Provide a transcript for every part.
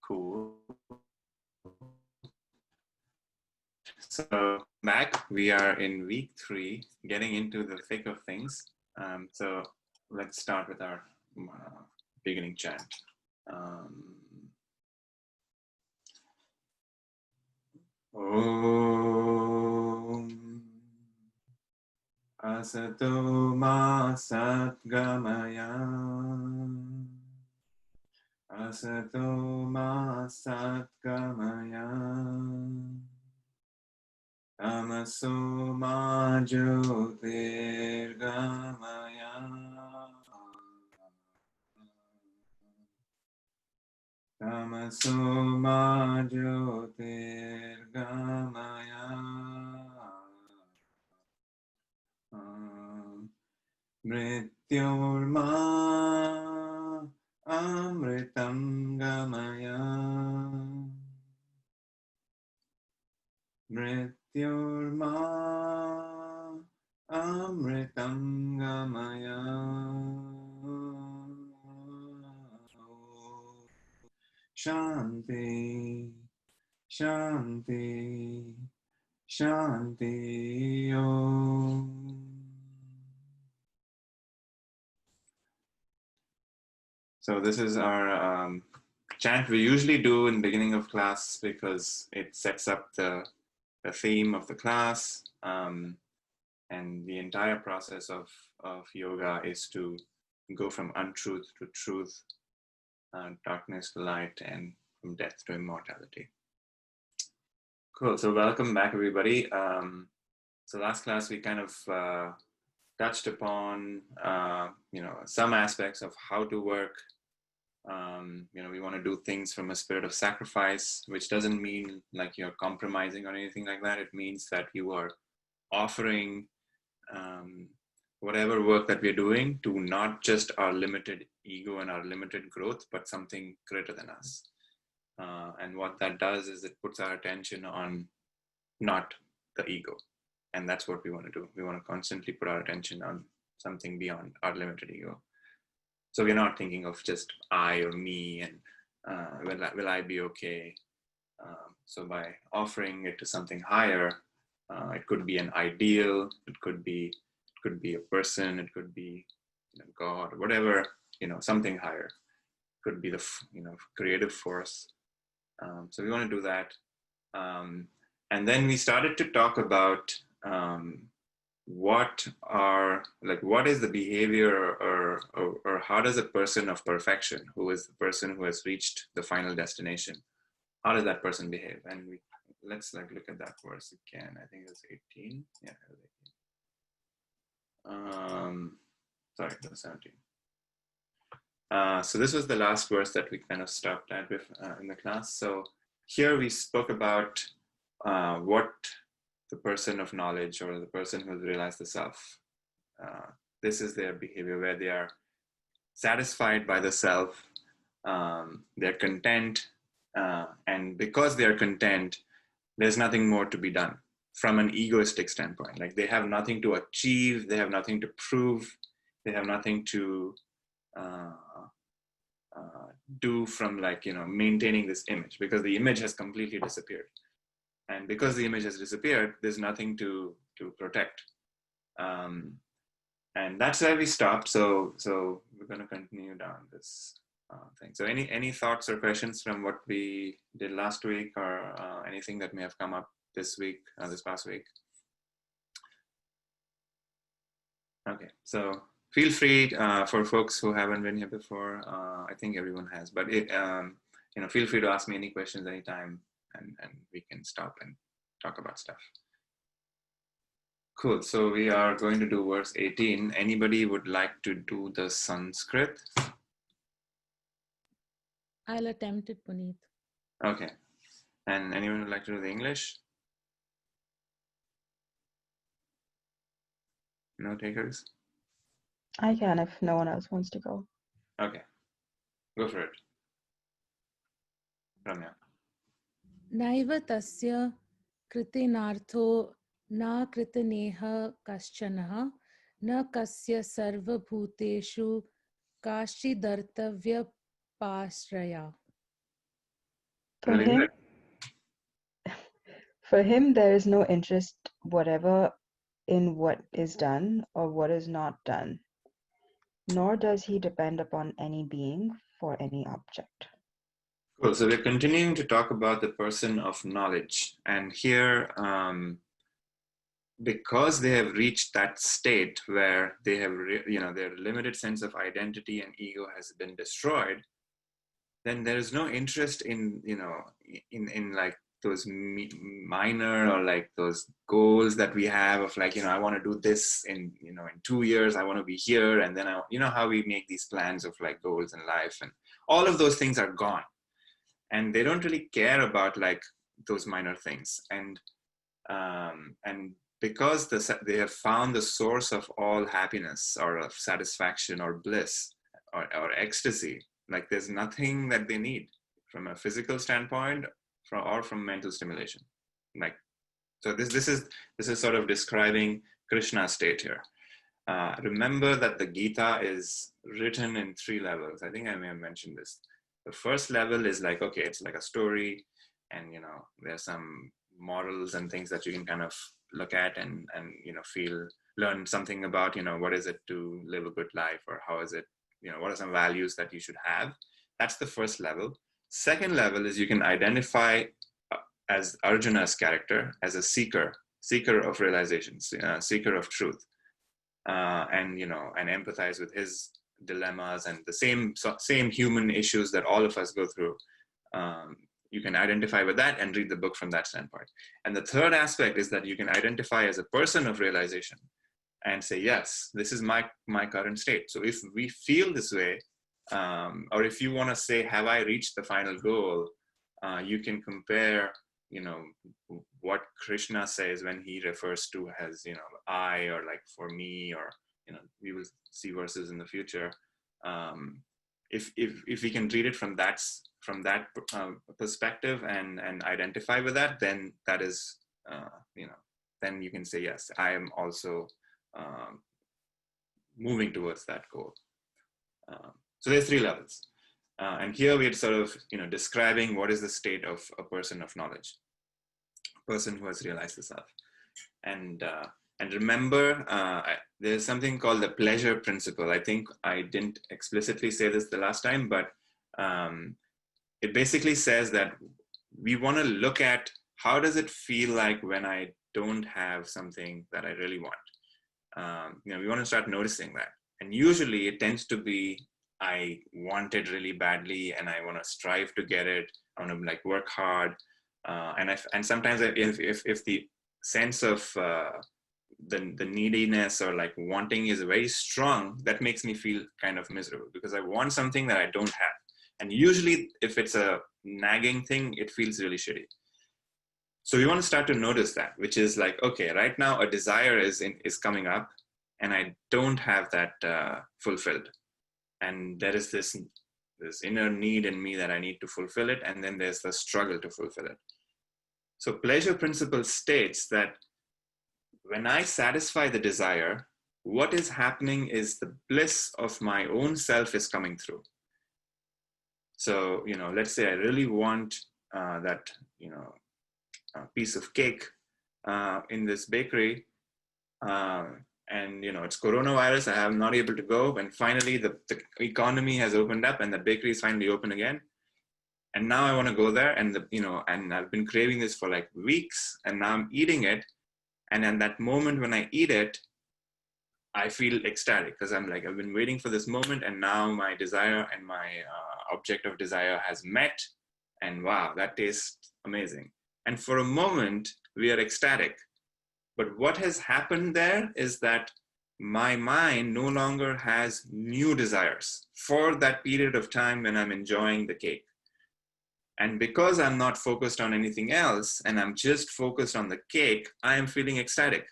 Cool. So back, we are in week 3, getting into the thick of things. So let's start with our beginning chant. Om Asato Ma Satgamaya Asato Ma Satgamaya Tamaso Ma Jyotirgamaya Tamaso Ma Jyotirgamaya Mrityorma Amritam Gamaya Mrityorma Amritam Gamaya Shanti Shanti Shanti Om. So this is our chant we usually do in the beginning of class because it sets up the theme of the class, and the entire process of yoga is to go from untruth to truth, darkness to light, and from death to immortality. Cool, so welcome back everybody. So last class we kind of touched upon some aspects of how to work. We want to do things from a spirit of sacrifice, which doesn't mean like you're compromising or anything like that. It means that you are offering whatever work that we're doing to not just our limited ego and our limited growth, but something greater than us. And what that does is it puts our attention on not the ego. And that's what we want to do. We want to constantly put our attention on something beyond our limited ego. So we're not thinking of just I or me and will I be okay? So by offering it to something higher, it could be an ideal, it could be a person, it could be God, or whatever, something higher. It could be the creative force. So we want to do that, and then we started to talk about what is the behavior or how does a person of perfection, who is the person who has reached the final destination, how does that person behave? And let's look at that verse again. I think it's 18. Yeah, it was 18. Sorry, it was 17. So this was the last verse that we kind of stopped at with in the class. So here we spoke about what the person of knowledge or the person who has realized the self, this is their behavior, where they are satisfied by the self, they're content, and because they are content, there's nothing more to be done from an egoistic standpoint. Like they have nothing to achieve, they have nothing to prove, they have nothing to do from maintaining this image, because the image has completely disappeared. And because the image has disappeared, there's nothing to protect. And that's where we stopped. So we're going to continue down this thing. So any thoughts or questions from what we did last week, or anything that may have come up this week, this past week? Okay, so feel free for folks who haven't been here before. I think everyone has, but feel free to ask me any questions anytime, and we can stop and talk about stuff. Cool. So we are going to do verse 18. Anybody would like to do the Sanskrit? I'll attempt it, Puneet. Okay. And anyone would like to do the English? No takers? I can if no one else wants to go. Okay. Go for it. Ramya. Naiva tasya kritinartho na kritineha kaschanaha na kasya sarva bhuteshu kashidartavya pasraya. For him, there is no interest whatever in what is done or what is not done, nor does he depend upon any being for any object. Cool. So we're continuing to talk about the person of knowledge. And here, because they have reached that state where they have, their limited sense of identity and ego has been destroyed, then there is no interest in, in like those minor or like those goals that we have of like, I want to do this in 2 years, I want to be here. And then, how we make these plans of like goals in life, and all of those things are gone. And they don't really care about like those minor things. And because they have found the source of all happiness or of satisfaction or bliss or ecstasy, like there's nothing that they need from a physical standpoint or from mental stimulation. Like, so this is sort of describing Krishna's state here. Remember that the Gita is written in 3 levels. I think I may have mentioned this. The first level is like, okay, it's like a story, and there's some models and things that you can kind of look at and learn something about, what is it to live a good life, or how is it, what are some values that you should have. That's the first level. Second level is you can identify as Arjuna's character as a seeker of realizations, seeker of truth, and empathize with his dilemmas and the same human issues that all of us go through. You can identify with that and read the book from that standpoint. And the third aspect is that you can identify as a person of realization and say, yes, this is my current state. So if we feel this way, or if you want to say, have I reached the final goal, you can compare what Krishna says when he refers to as I, or like for me, or we will see verses in the future. If we can read it from that perspective and identify with that, then that is then you can say, yes, I am also moving towards that goal. So there's 3 levels, and here we're sort of describing what is the state of a person of knowledge, a person who has realized the self. And remember, there's something called the pleasure principle. I think I didn't explicitly say this the last time, but it basically says that we want to look at how does it feel like when I don't have something that I really want. We want to start noticing that. And usually it tends to be, I want it really badly and I want to strive to get it. I want to like work hard. And sometimes if the sense of the neediness or like wanting is very strong, that makes me feel kind of miserable because I want something that I don't have. And usually if it's a nagging thing, it feels really shitty. So we want to start to notice that, which is like, okay, right now a desire is coming up and I don't have that fulfilled. And there is this inner need in me that I need to fulfill it. And then there's the struggle to fulfill it. So pleasure principle states that when I satisfy the desire, what is happening is the bliss of my own self is coming through. So, let's say I really want that, piece of cake in this bakery, and it's coronavirus. I am not able to go, and finally the economy has opened up, and the bakery is finally open again. And now I want to go there, and and I've been craving this for like weeks, and now I'm eating it. And in that moment when I eat it, I feel ecstatic because I'm like, I've been waiting for this moment, and now my desire and my object of desire has met, and wow, that tastes amazing. And for a moment, we are ecstatic. But what has happened there is that my mind no longer has new desires for that period of time when I'm enjoying the cake. And because I'm not focused on anything else and I'm just focused on the cake, I am feeling ecstatic.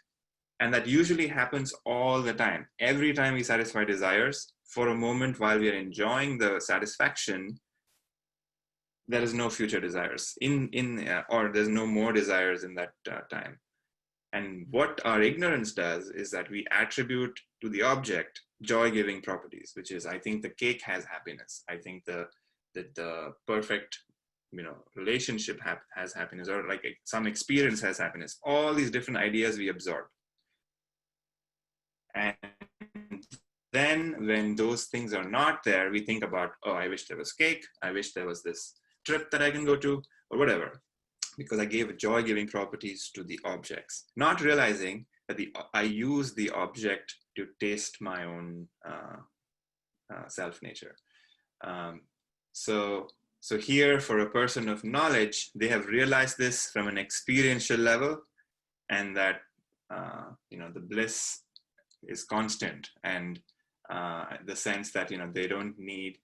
And that usually happens all the time. Every time we satisfy desires, for a moment while we are enjoying the satisfaction, there is no future desires or there's no more desires in that time. And what our ignorance does is that we attribute to the object joy-giving properties, which is, I think the cake has happiness. I think the perfect relationship has happiness, or like some experience has happiness. All these different ideas we absorb. And then when those things are not there, we think about, oh, I wish there was cake. I wish there was this trip that I can go to, or whatever, because I gave joy-giving properties to the objects, not realizing that I use the object to taste my own self-nature. So here, for a person of knowledge, they have realized this from an experiential level, and that the bliss is constant, and the sense that they don't need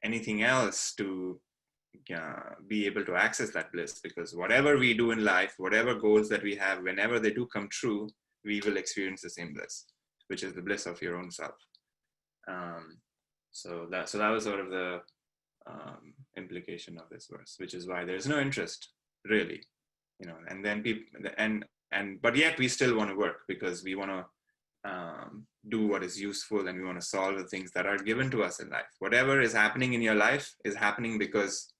anything else to be able to access that bliss, because whatever we do in life, whatever goals that we have, whenever they do come true, we will experience the same bliss, which is the bliss of your own self. So that was sort of the implication of this verse, which is why there's no interest really, and then people, but yet we still want to work, because we want to do what is useful, and we want to solve the things that are given to us in life. Whatever is happening in your life is happening because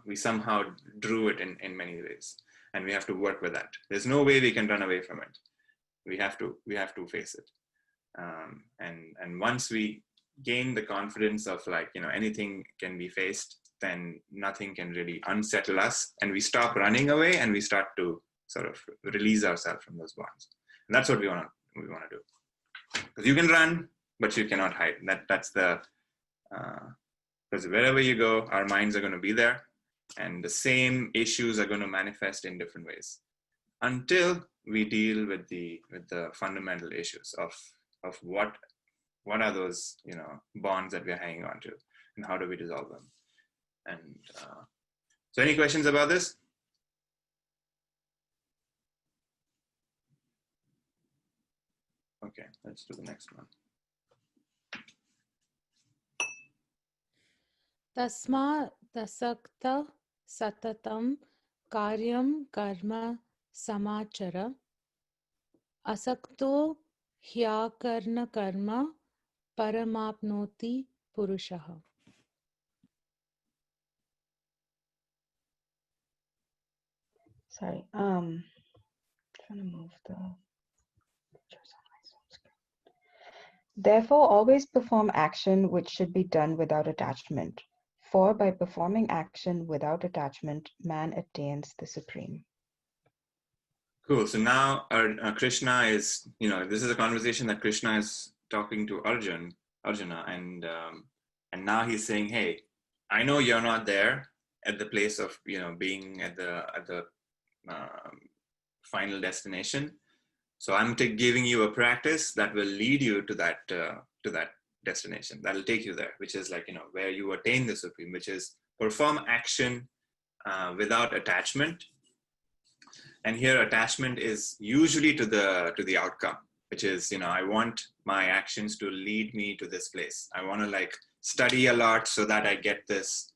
we somehow drew it in many ways, and we have to work with that. There's no way we can run away from it. We have to face it. And once we gain the confidence of anything can be faced, then nothing can really unsettle us, and we stop running away, and we start to sort of release ourselves from those bonds. And that's what we want to do. Because you can run, but you cannot hide. That's the because wherever you go, our minds are going to be there, and the same issues are going to manifest in different ways, until we deal with the fundamental issues of what are those bonds that we're hanging on to, and how do we dissolve them. And so any questions about this? Okay, let's do the next one. Tasma dasakta satatam karyam karma samachara asakto hyakarna karma paramapnoti purushaha. Sorry, trying to move the pictures on my screen. Therefore, always perform action which should be done without attachment. For by performing action without attachment, man attains the supreme. Cool. So now Krishna is, this is a conversation that Krishna is talking to Arjuna, and now he's saying, hey, I know you're not there at the place of being at the final destination. So I'm giving you a practice that will lead you to that destination. That'll take you there, which is where you attain the supreme, which is perform action without attachment. And here attachment is usually to the outcome, which is, I want my actions to lead me to this place. I want to study a lot so that I get this,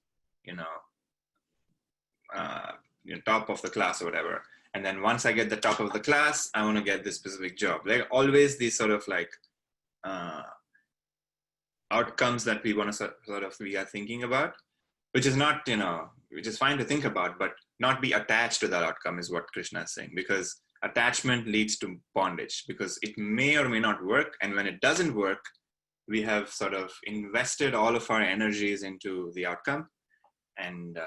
top of the class or whatever. And then once I get the top of the class, I want to get this specific job. Always these sort of outcomes that we want to we are thinking about, which is not, which is fine to think about, but not be attached to that outcome is what Krishna is saying, because attachment leads to bondage, because it may or may not work. And when it doesn't work, we have sort of invested all of our energies into the outcome and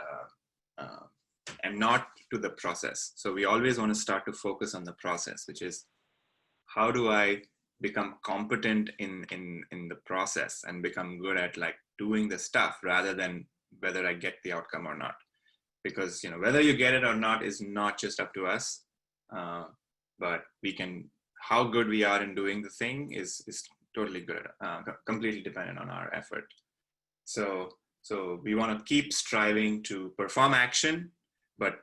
not to the process. So we always want to start to focus on the process, which is how do I become competent in the process and become good at doing the stuff, rather than whether I get the outcome or not. Because whether you get it or not is not just up to us, but how good we are in doing the thing is totally good, completely dependent on our effort. So we want to keep striving to perform action, but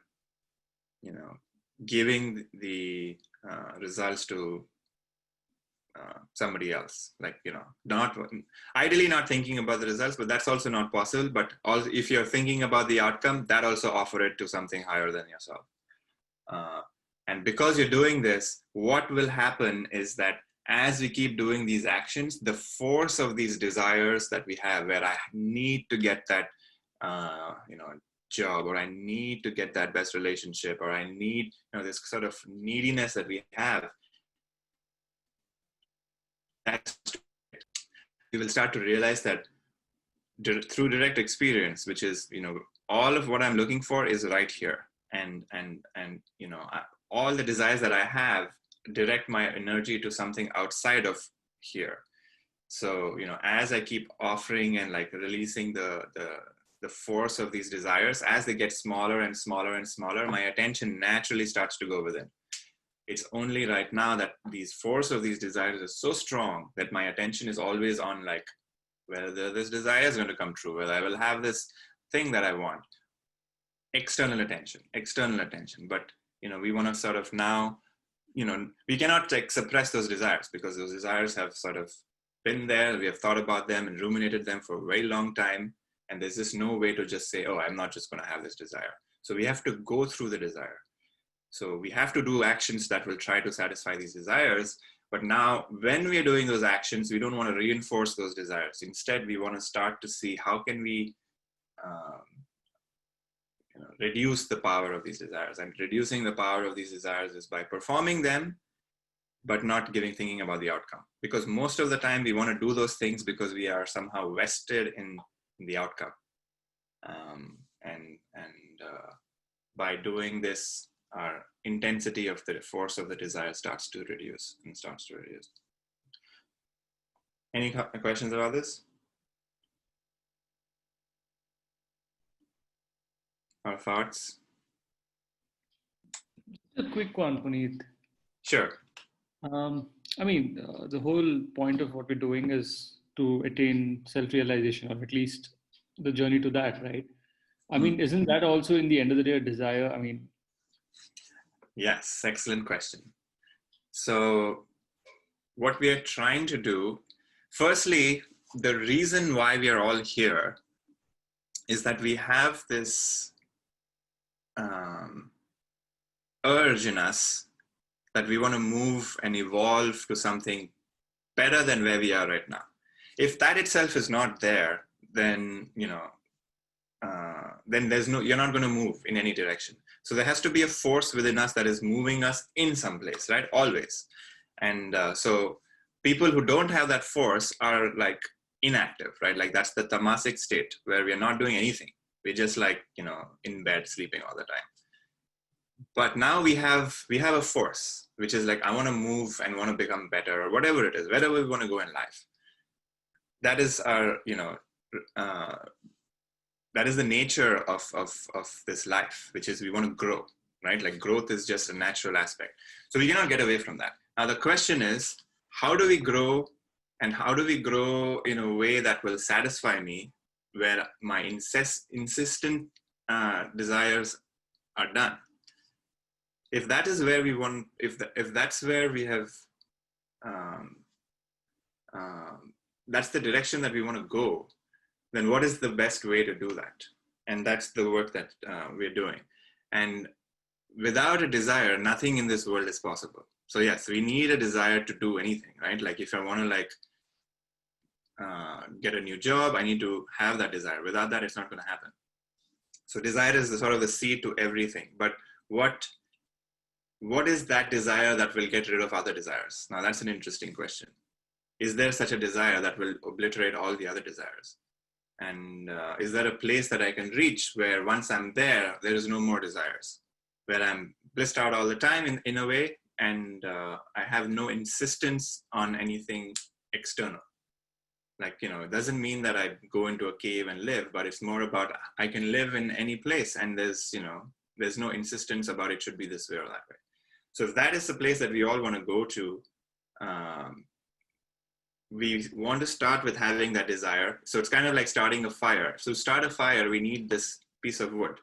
giving the results to somebody else, not ideally not thinking about the results, but that's also not possible. But also, if you're thinking about the outcome, that also offer it to something higher than yourself. And because you're doing this, what will happen is that as we keep doing these actions, the force of these desires that we have, where I need to get that job, or I need to get that best relationship, or I need, this sort of neediness that we have, we will start to realize that through direct experience, which is, all of what I'm looking for is right here. And all the desires that I have direct my energy to something outside of here. So, as I keep offering and like releasing the force of these desires, as they get smaller and smaller and smaller, my attention naturally starts to go within. It's only right now that these force of these desires is so strong that my attention is always on like whether this desire is going to come true, whether I will have this thing that I want. External attention. But, we want to sort of now, we cannot like suppress those desires, because those desires have sort of been there. We have thought about them and ruminated them for a very long time. And there's just no way to just say, oh, I'm not just going to have this desire. So we have to go through the desire. So we have to do actions that will try to satisfy these desires. But now when we are doing those actions, we don't want to reinforce those desires. Instead, we want to start to see how can we reduce the power of these desires. And reducing the power of these desires is by performing them, but not thinking about the outcome. Because most of the time we want to do those things because we are somehow vested in the outcome. By doing this, our intensity of the force of the desire starts to reduce. Any questions about this? Or thoughts? A quick one, Puneet. Sure. The whole point of what we're doing is to attain self-realization, or at least the journey to that, right? Isn't that also in the end of the day a desire? Yes, excellent question. So what we are trying to do, firstly, the reason why we are all here is that we have this urge in us that we want to move and evolve to something better than where we are right now. If that itself is not there, then then you're not going to move in any direction. So there has to be a force within us that is moving us in some place, right? Always. And so people who don't have that force are like inactive, right? Like that's the tamasic state where we are not doing anything. We're just like, in bed sleeping all the time. But now we have a force, which is like, I want to move and want to become better, or whatever it is, wherever we want to go in life. That is our, that is the nature of this life, which is we want to grow, right? Like growth is just a natural aspect. So we cannot get away from that. Now the question is, how do we grow, and how do we grow in a way that will satisfy me, where my insistent desires are done? If that is where we want, if that's where we have, that's the direction that we want to go, then what is the best way to do that? And that's the work that we're doing. And without a desire, nothing in this world is possible. So yes, we need a desire to do anything, right? Like if I want to get a new job, I need to have that desire. Without that, it's not going to happen. So desire is the sort of the seed to everything. But what is that desire that will get rid of other desires? Now that's an interesting question. Is there such a desire that will obliterate all the other desires? And is there a place that I can reach where once I'm there, there is no more desires, where I'm blissed out all the time in a way, and I have no insistence on anything external? Like, it doesn't mean that I go into a cave and live, but it's more about I can live in any place, and there's no insistence about it should be this way or that way. So if that is the place that we all want to go to, we want to start with having that desire. So it's kind of like starting a fire. So to start a fire, we need this piece of wood.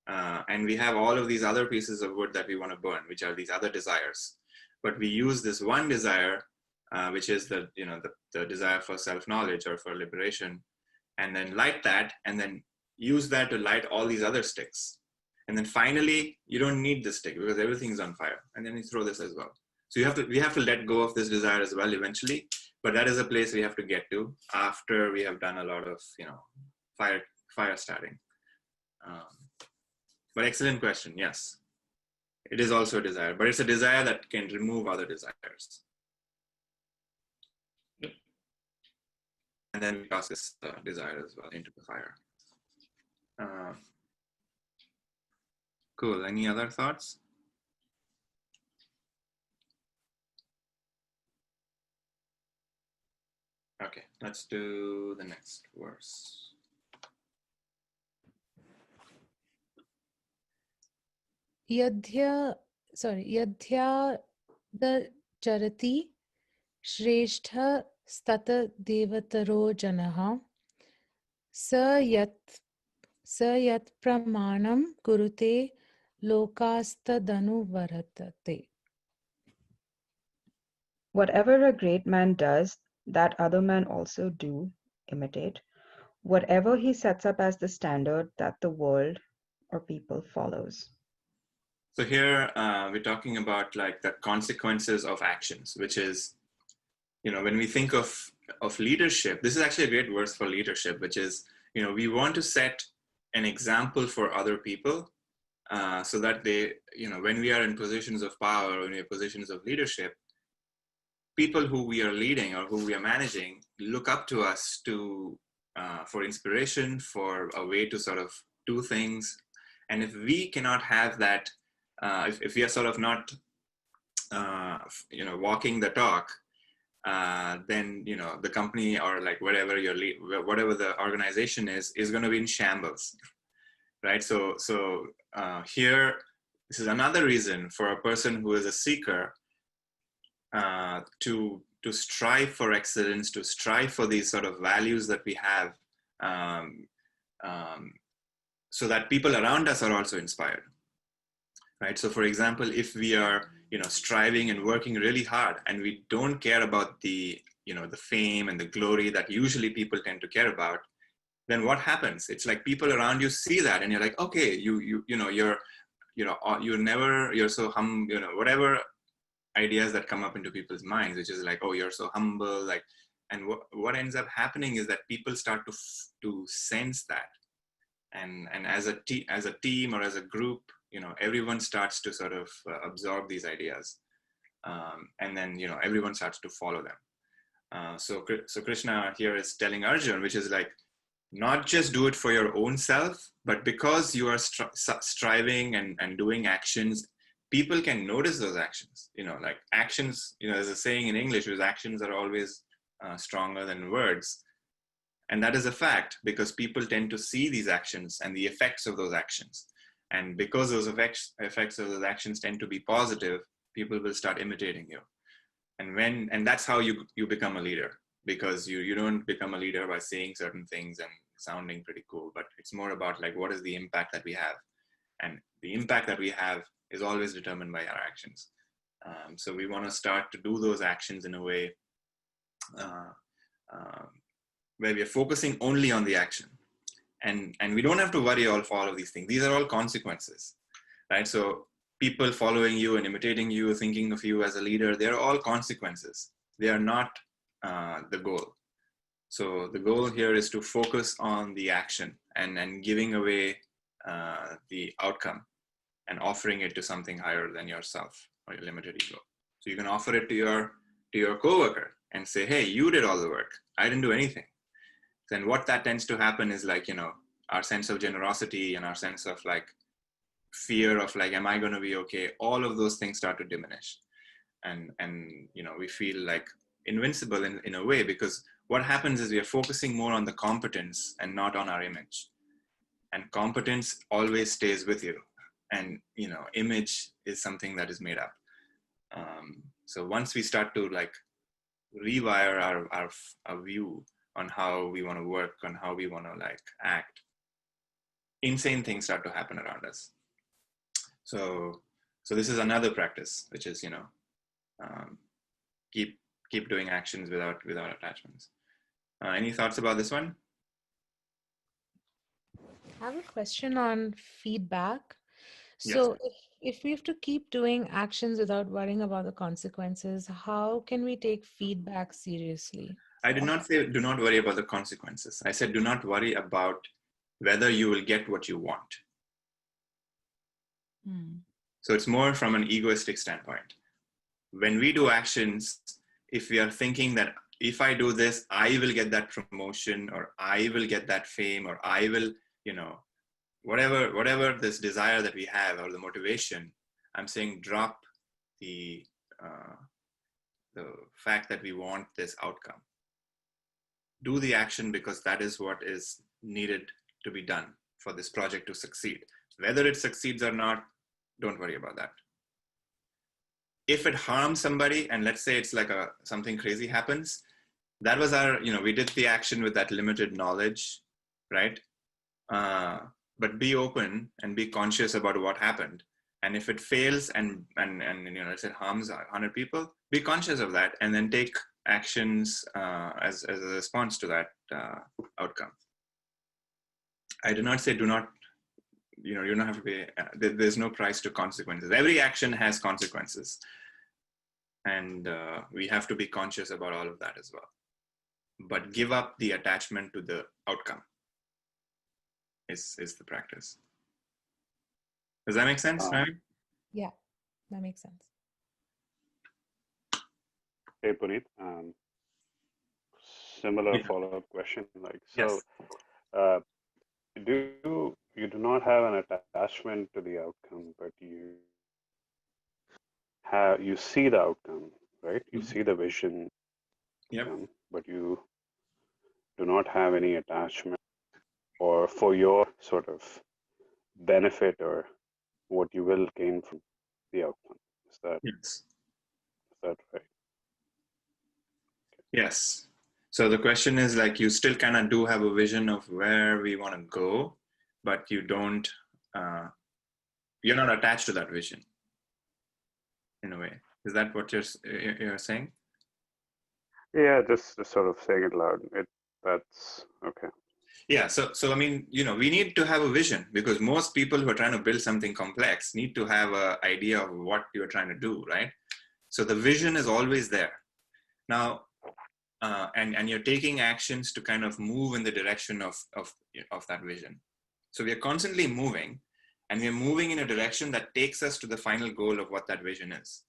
And we have all of these other pieces of wood that we want to burn, which are these other desires. But we use this one desire, which is the desire for self-knowledge or for liberation, and then light that, and then use that to light all these other sticks. And then finally, you don't need the stick because everything's on fire. And then you throw this as well. So we have to let go of this desire as well eventually. But that is a place we have to get to after we have done a lot of, fire starting. But excellent question. Yes, it is also a desire, but it's a desire that can remove other desires. And then we toss this desire as well into the fire. Cool. Any other thoughts? Okay, let's do the next verse. Yadhya the charati shrestha stata devataro janaha sa yat pramanam kurute lokastadanu varatate. Whatever a great man does, that other men also do, imitate. Whatever he sets up as the standard, that the world or people follows. So here we're talking about like the consequences of actions, which is, when we think of leadership, this is actually a great verse for leadership, which is, we want to set an example for other people so that they, when we are in positions of power, when we are in positions of leadership, people who we are leading or who we are managing look up to us for inspiration, for a way to sort of do things. And if we cannot have that, if we are sort of not, walking the talk, then the company or like whatever whatever the organization is going to be in shambles, right? So here, this is another reason for a person who is a seeker to strive for excellence, to strive for these sort of values that we have, so that people around us are also inspired, right? So for example, if we are striving and working really hard and we don't care about the the fame and the glory that usually people tend to care about, then what happens? It's like people around you see that and you're like, okay, you're so whatever ideas that come up into people's minds, which is like, oh, you're so humble, like, and what ends up happening is that people start to sense that, and as a team or as a group, everyone starts to sort of absorb these ideas, and then everyone starts to follow them. So Krishna here is telling Arjun, which is like, not just do it for your own self, but because you are striving and doing actions, people can notice those actions. Like actions, there's a saying in English, is actions are always stronger than words. And that is a fact, because people tend to see these actions and the effects of those actions. And because those effects of those actions tend to be positive, people will start imitating you. And that's how you become a leader, because you don't become a leader by saying certain things and sounding pretty cool, but it's more about like, what is the impact that we have? And the impact that we have is always determined by our actions. So we want to start to do those actions in a way where we are focusing only on the action. And we don't have to worry for all of these things. These are all consequences, right? So people following you and imitating you, thinking of you as a leader, they're all consequences. They are not the goal. So the goal here is to focus on the action and giving away the outcome and offering it to something higher than yourself or your limited ego. So you can offer it to your coworker and say, hey, you did all the work. I didn't do anything. Then what that tends to happen is like, our sense of generosity and our sense of like fear of like, am I going to be okay? All of those things start to diminish. And we feel like invincible in a way, because what happens is we are focusing more on the competence and not on our image. And competence always stays with you. And, image is something that is made up. So once we start to like rewire our view on how we want to work, on how we want to like act, insane things start to happen around us. So this is another practice, which is, keep doing actions without attachments. Any thoughts about this one? I have a question on feedback. So Yes. if we have to keep doing actions without worrying about the consequences, how can we take feedback seriously? I did not say do not worry about the consequences. I said do not worry about whether you will get what you want. So it's more from an egoistic standpoint. When we do actions, if we are thinking that if I do this, I will get that promotion, or I will get that fame, or I will, whatever this desire that we have, or the motivation, I'm saying drop the fact that we want this outcome. Do the action because that is what is needed to be done for this project to succeed. Whether it succeeds or not, don't worry about that. If it harms somebody, and let's say it's like something crazy happens, that was our, we did the action with that limited knowledge, right? But be open and be conscious about what happened. And if it fails and let's say it harms 100 people, be conscious of that and then take actions as a response to that outcome. I do not say do not, you don't have to be, there's no price to consequences. Every action has consequences. And we have to be conscious about all of that as well. But give up the attachment to the outcome is the practice. Does that make sense, Ravi? Yeah, that makes sense. Hey, Puneet. Similar follow-up question. Yes. You do not have an attachment to the outcome, but you see the outcome, right? You see the vision, but you do not have any attachment or for your sort of benefit or what you will gain from the outcome. Is that right? Yes. So the question is you still kind of do have a vision of where we want to go, but you don't, you're not attached to that vision in a way. Is that what you're saying? Yeah, just sort of saying it loud. That's okay. Yeah. So I mean, we need to have a vision, because most people who are trying to build something complex need to have an idea of what you're trying to do, right? So the vision is always there. Now, and you're taking actions to kind of move in the direction of that vision. So we are constantly moving, and we're moving in a direction that takes us to the final goal of what that vision is.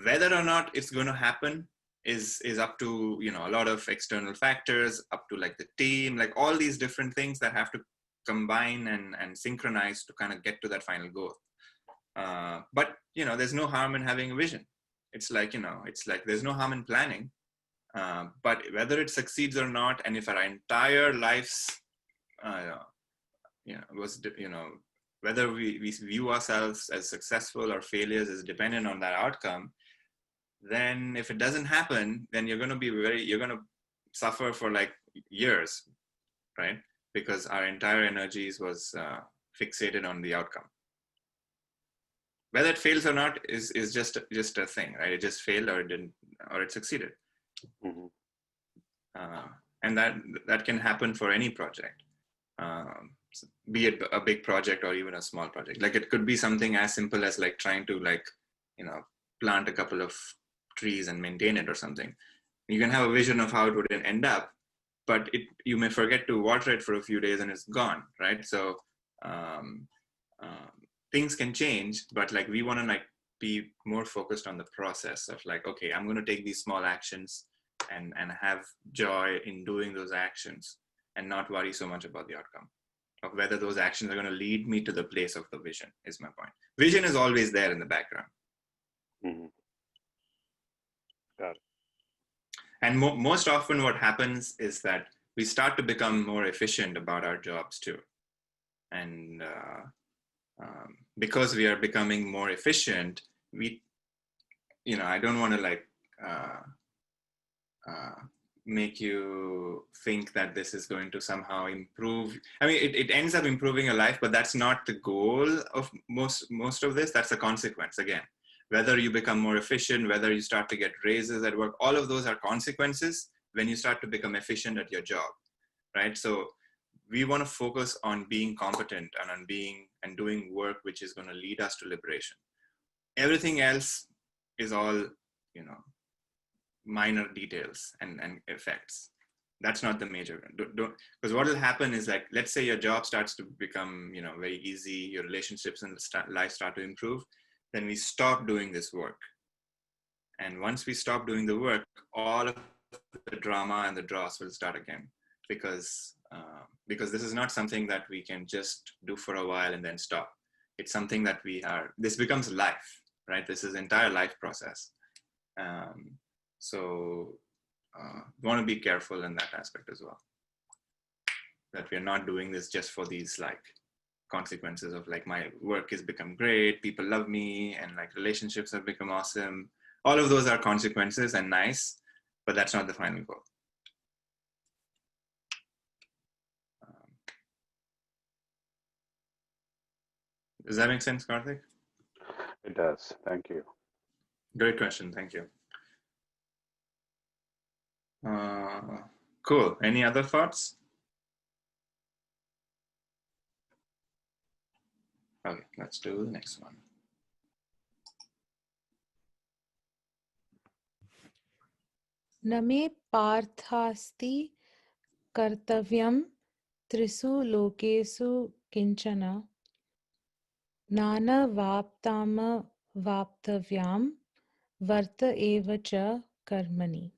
Whether or not it's going to happen is up to, a lot of external factors, up to the team, all these different things that have to combine and synchronize to kind of get to that final goal. But, there's no harm in having a vision. It's there's no harm in planning. But whether it succeeds or not, and if our entire lives, whether we view ourselves as successful or failures is dependent on that outcome, then if it doesn't happen, then you're going to suffer for years, right? Because our entire energies was fixated on the outcome. Whether it fails or not is just a thing, right? It just failed, or it didn't, or it succeeded. Mm-hmm. And that can happen for any project, be it a big project or even a small project. It could be something as simple as trying to plant a couple of trees and maintain it or something. You can have a vision of how it would end up, but you may forget to water it for a few days and it's gone, right? So things can change, but we want to be more focused on the process of okay, I'm going to take these small actions and have joy in doing those actions and not worry so much about the outcome of whether those actions are going to lead me to the place of the vision, is my point. Vision is always there in the background. Mm-hmm. Got it. And most often what happens is that we start to become more efficient about our jobs too. And because we are becoming more efficient, I don't want to make you think that this is going to somehow improve. I mean, it ends up improving your life, but that's not the goal of most of this. That's a consequence. Again, whether you become more efficient, whether you start to get raises at work, all of those are consequences when you start to become efficient at your job, right? So we want to focus on being competent and on being and doing work which is going to lead us to liberation. Everything else is all, minor details and effects. That's not the major. Because what will happen is, like, let's say your job starts to become, very easy, your relationships and life start to improve, then we stop doing this work. And once we stop doing the work, all of the drama and the dross will start again, because this is not something that we can just do for a while and then stop. It's something that this becomes life, right? This is entire life process. So we want to be careful in that aspect as well, that we're not doing this just for these like consequences of like, my work has become great, people love me, and like relationships have become awesome. All of those are consequences and nice, but that's not the final goal. Does that make sense, Karthik? It does. Thank you. Great question. Thank you. Cool. Any other thoughts? Okay, let's do the next one. Name parthasti kartavyam trisu lokesu kinchana nana vaptama vaptavyam varta eva cha karmani.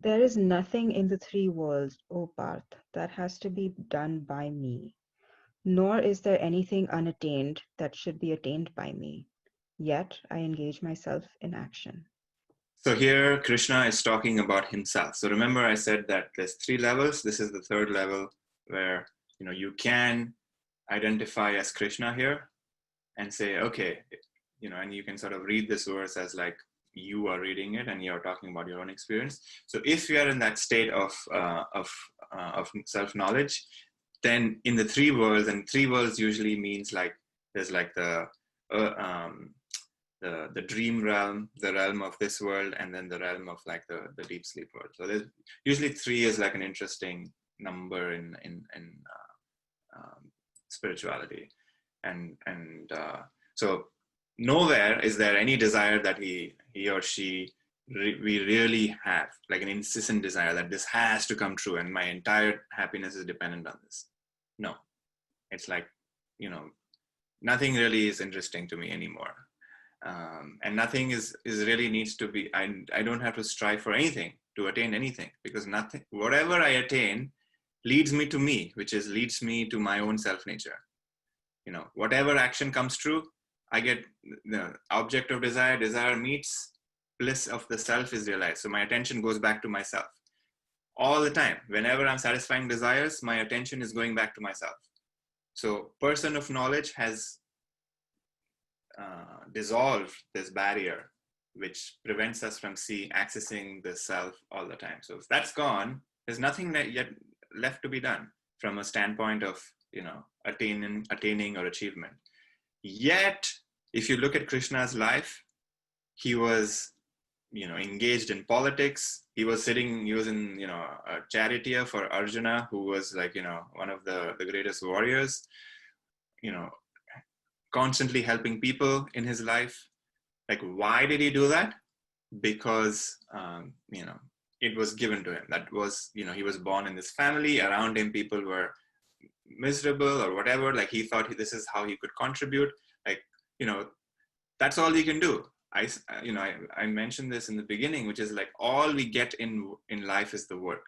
There is nothing in the three worlds, O Parth, that has to be done by me, nor is there anything unattained that should be attained by me. Yet I engage myself in action. So here Krishna is talking about himself. So remember I said that there's 3 levels. This is the 3rd level where you can identify as Krishna here and say, okay, and you can sort of read this verse as like you are reading it and you're talking about your own experience. So if you are in that state of self-knowledge, then in the 3 worlds, and 3 worlds usually means like there's like the dream realm, the realm of this world, and then the realm of like the deep sleep world. So there's usually 3 is like an interesting number in spirituality, and so nowhere is there any desire that he or she we really have, like an insistent desire that this has to come true and my entire happiness is dependent on this. No, it's like, nothing really is interesting to me anymore. And nothing is really needs to be, I don't have to strive for anything to attain anything, because nothing, whatever I attain leads me to me, which is leads me to my own self nature. Whatever action comes true, I get the object of desire meets, bliss of the self is realized. So my attention goes back to myself all the time. Whenever I'm satisfying desires, my attention is going back to myself. So person of knowledge has dissolved this barrier which prevents us from accessing the self all the time. So if that's gone, there's nothing that yet left to be done from a standpoint of attaining or achievement. Yet if you look at Krishna's life, he was engaged in politics. He was in a charioteer for Arjuna, who was like one of the greatest warriors, constantly helping people in his life. Like, why did he do that? Because it was given to him. That was, he was born in this family. Around him people were miserable or whatever. Like, he thought this is how he could contribute. Like, that's all he can do. I mentioned this in the beginning, which is like all we get in life is the work.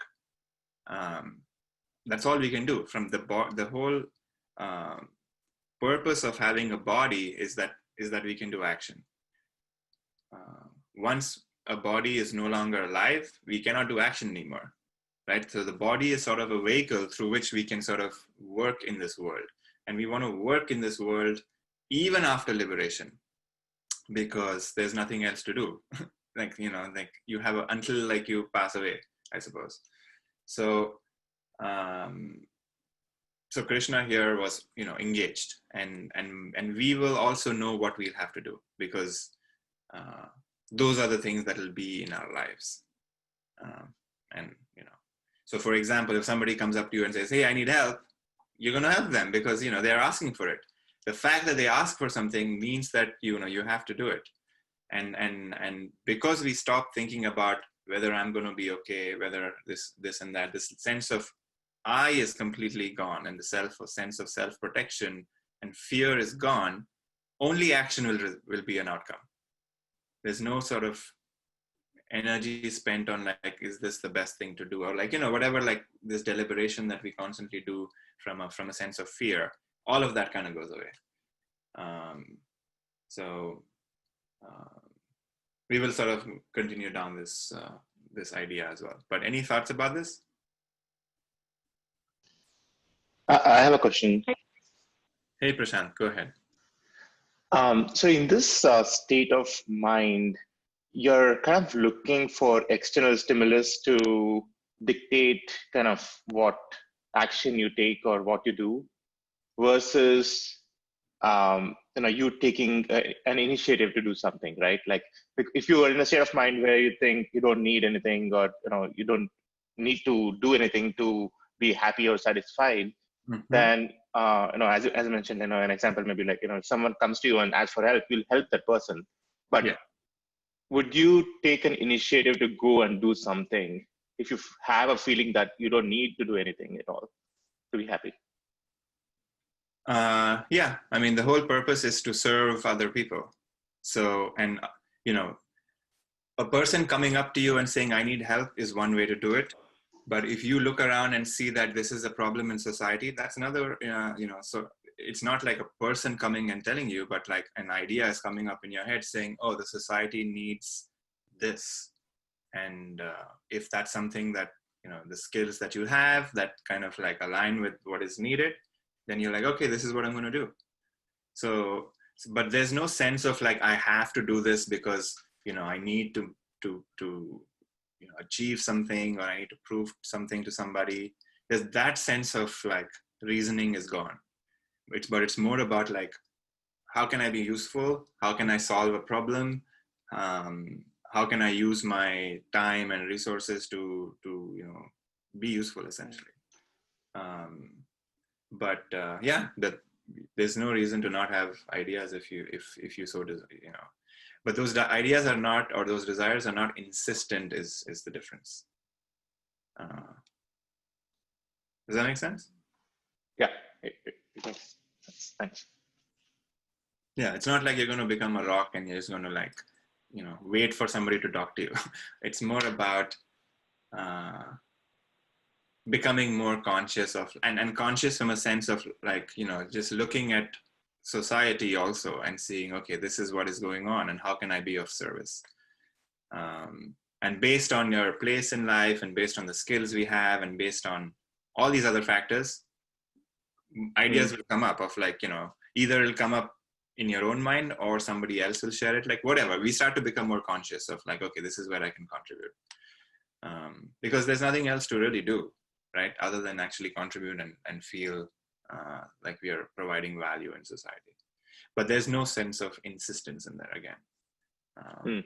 That's all we can do. From the whole purpose of having a body is that we can do action. Once a body is no longer alive, we cannot do action anymore, right? So the body is sort of a vehicle through which we can sort of work in this world, and we want to work in this world even after liberation, because there's nothing else to do. like you have until like you pass away, I suppose. So so Krishna here was engaged, and we will also know what we'll have to do, because those are the things that will be in our lives. And so for example, if somebody comes up to you and says, hey, I need help, you're going to help them because they're asking for it. The fact that they ask for something means that you have to do it. And because we stop thinking about whether I'm going to be okay, whether this and that. This sense of I is completely gone, and the sense of self-protection and fear is gone. Only action will be an outcome. There's no sort of energy spent on like, is this the best thing to do, or like, whatever, like this deliberation that we constantly do from a sense of fear. All of that kind of goes away. So we will sort of continue down this idea as well. But any thoughts about this? I have a question. Hey, Prashant, go ahead. So in this state of mind, you're kind of looking for external stimulus to dictate kind of what action you take or what you do, versus you taking an initiative to do something, right? Like if you are in a state of mind where you think you don't need anything, or you don't need to do anything to be happy or satisfied, then as I mentioned, an example maybe like if someone comes to you and asks for help, you'll help that person. But would you take an initiative to go and do something if you have a feeling that you don't need to do anything at all to be happy? Yeah, I mean, the whole purpose is to serve other people. So, and a person coming up to you and saying, I need help, is one way to do it. But if you look around and see that this is a problem in society, that's another, so it's not like a person coming and telling you, but like an idea is coming up in your head saying, oh, the society needs this. And if that's something that, the skills that you have that kind of like align with what is needed, then you're like, okay, this is what I'm going to do. So, but there's no sense of like, I have to do this because, I need to achieve something, or I need to prove something to somebody. There's that sense of like reasoning is gone. But it's more about like, how can I be useful? How can I solve a problem? How can I use my time and resources to be useful, essentially. But there's no reason to not have ideas if you so desire, But those ideas are not, or those desires are not insistent is the difference. Does that make sense? Yeah, it makes sense. Thanks. Yeah, it's not like you're going to become a rock and you're just going to like, wait for somebody to talk to you. It's more about becoming more conscious of, and conscious from a sense of like, just looking at society also and seeing, okay, this is what is going on and how can I be of service? And based on your place in life and based on the skills we have and based on all these other factors, ideas will come up of like, either it'll come up in your own mind or somebody else will share it, like whatever. We start to become more conscious of like, okay, this is where I can contribute. Because there's nothing else to really do, right? Other than actually contribute and feel like we are providing value in society. But there's no sense of insistence in there again.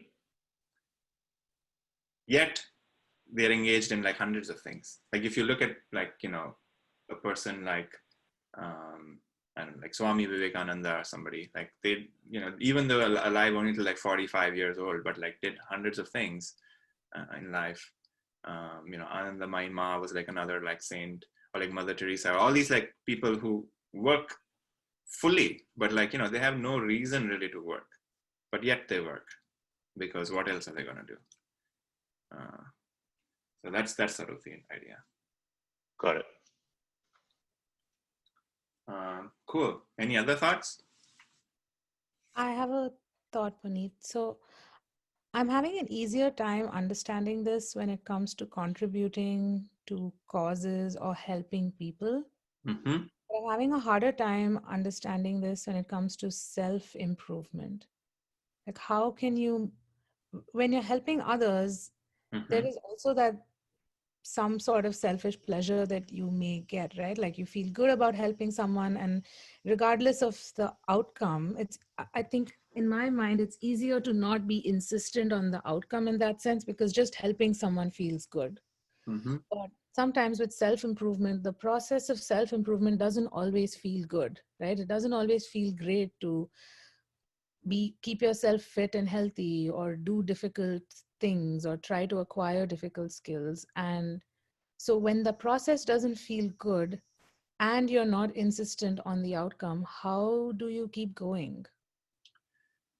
Yet they're engaged in like hundreds of things. Like if you look at like, a person like, I don't know, like Swami Vivekananda or somebody, like they, even though alive only till like 45 years old, but like did hundreds of things in life. Anandamayi Ma was like another like saint, or like Mother Teresa, all these like people who work fully, but like, they have no reason really to work, but yet they work because what else are they going to do? So that's sort of the idea. Got it. Cool. Any other thoughts? I have a thought, Puneet. So I'm having an easier time understanding this when it comes to contributing to causes or helping people. Mm-hmm. But I'm having a harder time understanding this when it comes to self-improvement. Like how can you, when you're helping others, there is also that some sort of selfish pleasure that you may get, right? Like you feel good about helping someone, and regardless of the outcome, I think in my mind, it's easier to not be insistent on the outcome in that sense, because just helping someone feels good. But sometimes with self-improvement, the process of self-improvement doesn't always feel good, right? It doesn't always feel great to keep yourself fit and healthy or do difficult things or try to acquire difficult skills. And so when the process doesn't feel good and you're not insistent on the outcome, how do you keep going?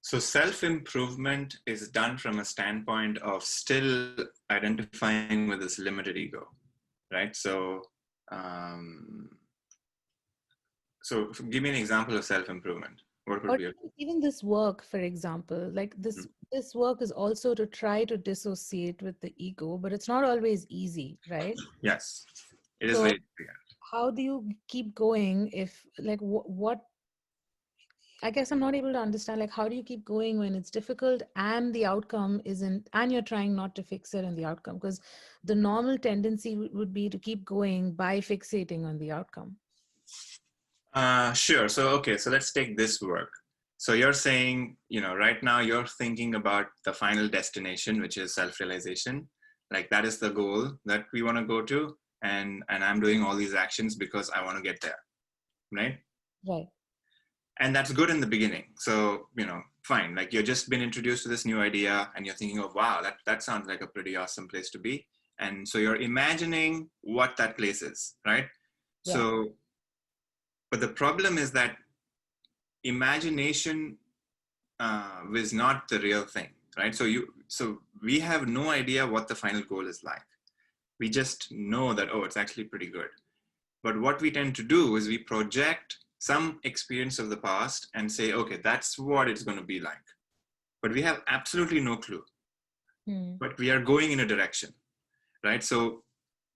So self-improvement is done from a standpoint of still identifying with this limited ego, right? So give me an example of self-improvement. What would Or be even this work, for example, like this work is also to try to dissociate with the ego, but it's not always easy, right? Yes, it is So very clear. how do you keep going if like what I guess I'm not able to understand, like, how do you keep going when it's difficult and the outcome isn't, and you're trying not to fix it on the outcome? Because the normal tendency would be to keep going by fixating on the outcome. Sure. So, okay, so let's take this work. So you're saying, right now you're thinking about the final destination, which is self-realization. Like that is the goal that we want to go to. And I'm doing all these actions because I want to get there, right? Right. And that's good in the beginning. So, fine. Like you've just been introduced to this new idea and you're thinking, oh, wow, that sounds like a pretty awesome place to be. And so you're imagining what that place is, right? Yeah. So, but the problem is that imagination is not the real thing, right? So we have no idea what the final goal is like. We just know that, oh, it's actually pretty good. But what we tend to do is we project some experience of the past and say, okay, that's what it's going to be like. But we have absolutely no clue. But we are going in a direction, right? So,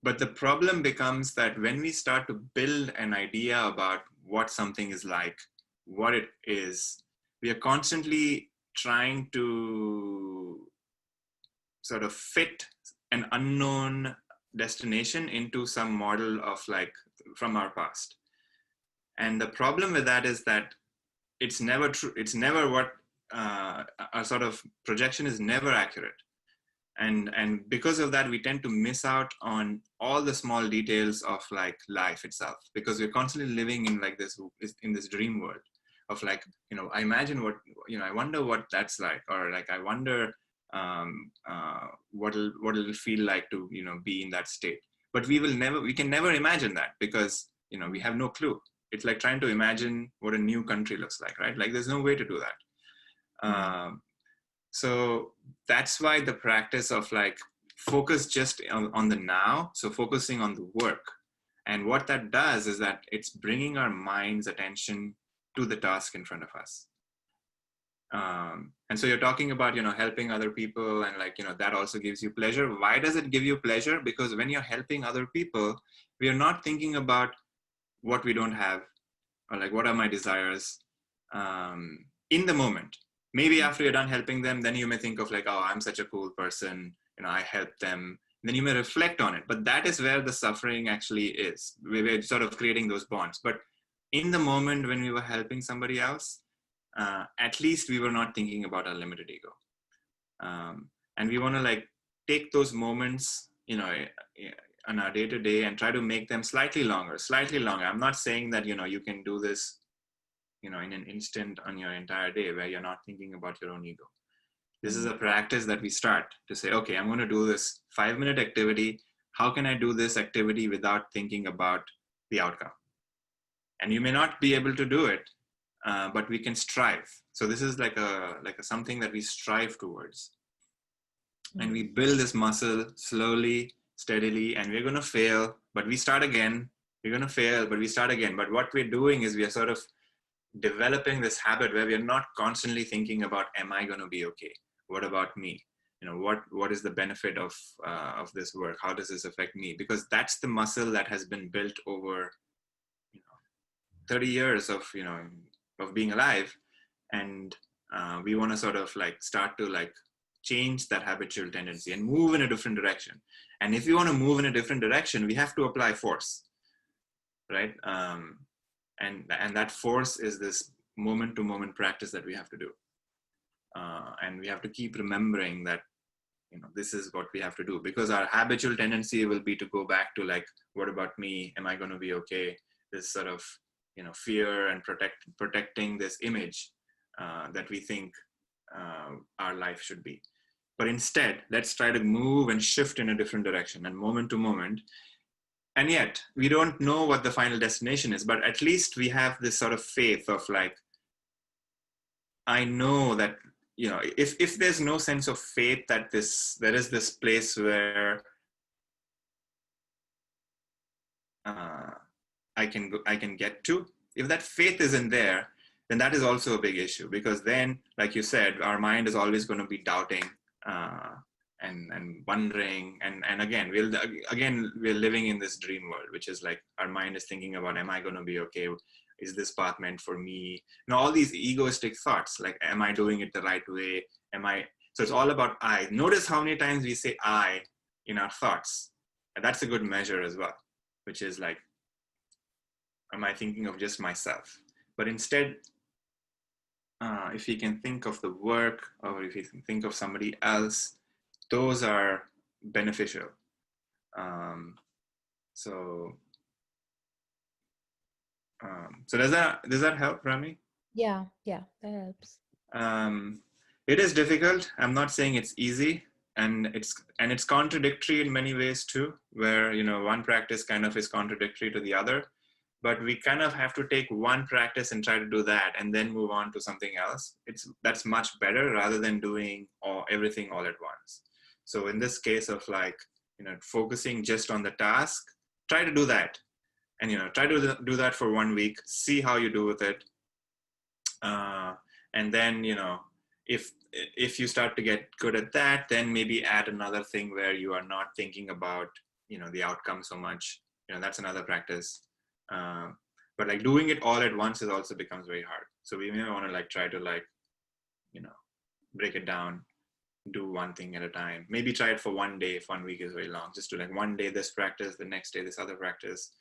but the problem becomes that when we start to build an idea about what something is like, what it is, we are constantly trying to sort of fit an unknown destination into some model of like from our past. And the problem with that is that it's never true. It's never what our sort of projection is never accurate. And because of that, we tend to miss out on all the small details of like life itself, because we're constantly living in like this, in this dream world of like, I imagine what, I wonder what that's like, or like, I wonder what it'll feel like to, be in that state. But we can never imagine that because, we have no clue. It's like trying to imagine what a new country looks like, right? Like there's no way to do that. So that's why the practice of like focus just on the now. So focusing on the work. And what that does is that it's bringing our mind's attention to the task in front of us. And so you're talking about, helping other people and like, that also gives you pleasure. Why does it give you pleasure? Because when you're helping other people, we are not thinking about what we don't have or like, what are my desires in the moment. Maybe after you're done helping them, then you may think of like, oh, I'm such a cool person, I helped them. Then you may reflect on it. But that is where the suffering actually is. We're sort of creating those bonds. But in the moment when we were helping somebody else, at least we were not thinking about our limited ego. And we want to like take those moments, on our day-to-day and try to make them slightly longer. I'm not saying that, you can do this in an instant on your entire day where you're not thinking about your own ego. This is a practice that we start to say, okay, I'm going to do this 5-minute activity. How can I do this activity without thinking about the outcome? And you may not be able to do it, but we can strive. So this is like a something that we strive towards. And we build this muscle slowly, steadily, and we're going to fail, but we start again. We're going to fail, but we start again. But what we're doing is we are sort of developing this habit where we are not constantly thinking about, am I going to be okay? What about me? What is the benefit of this work? How does this affect me? Because that's the muscle that has been built over 30 years of being alive. And we want to sort of like start to like change that habitual tendency and move in a different direction. And if you want to move in a different direction, we have to apply force, right? And that force is this moment-to-moment practice that we have to do. And we have to keep remembering that, this is what we have to do, because our habitual tendency will be to go back to like, what about me? Am I going to be okay? This sort of, fear and protecting this image that we think our life should be. but instead let's try to move and shift in a different direction and moment to moment. And yet we don't know what the final destination is, but at least we have this sort of faith of like, I know that, you know, if there's no sense of faith that there is this place where I can get to, if that faith isn't there, then that is also a big issue, because then, like you said, our mind is always going to be doubting and wondering, and again we're living in this dream world, which is like our mind is thinking about, am I going to be okay? Is this path meant for me? You know, all these egoistic thoughts, like, am I doing it the right way? So it's all about I. Notice how many times we say I in our thoughts. And that's a good measure as well, which is like, am I thinking of just myself? But instead, if you can think of the work, or if you can think of somebody else, those are beneficial. So does that help, Rami? Yeah, that helps. It is difficult. I'm not saying it's easy, and it's contradictory in many ways too, where, you know, one practice kind of is contradictory to the other, but we kind of have to take one practice and try to do that and then move on to something else. That's much better rather than doing everything all at once. So in this case of like, you know, focusing just on the task, try to do that. And, you know, try to do that for 1 week, see how you do with it. And then, you know, if you start to get good at that, then maybe add another thing where you are not thinking about, you know, the outcome so much. You know, that's another practice. But like doing it all at once also becomes very hard. So we may want to like try to like, you know, break it down, do one thing at a time. Maybe try it for 1 day if 1 week is very long. Just do like 1 day this practice, the next day this other practice.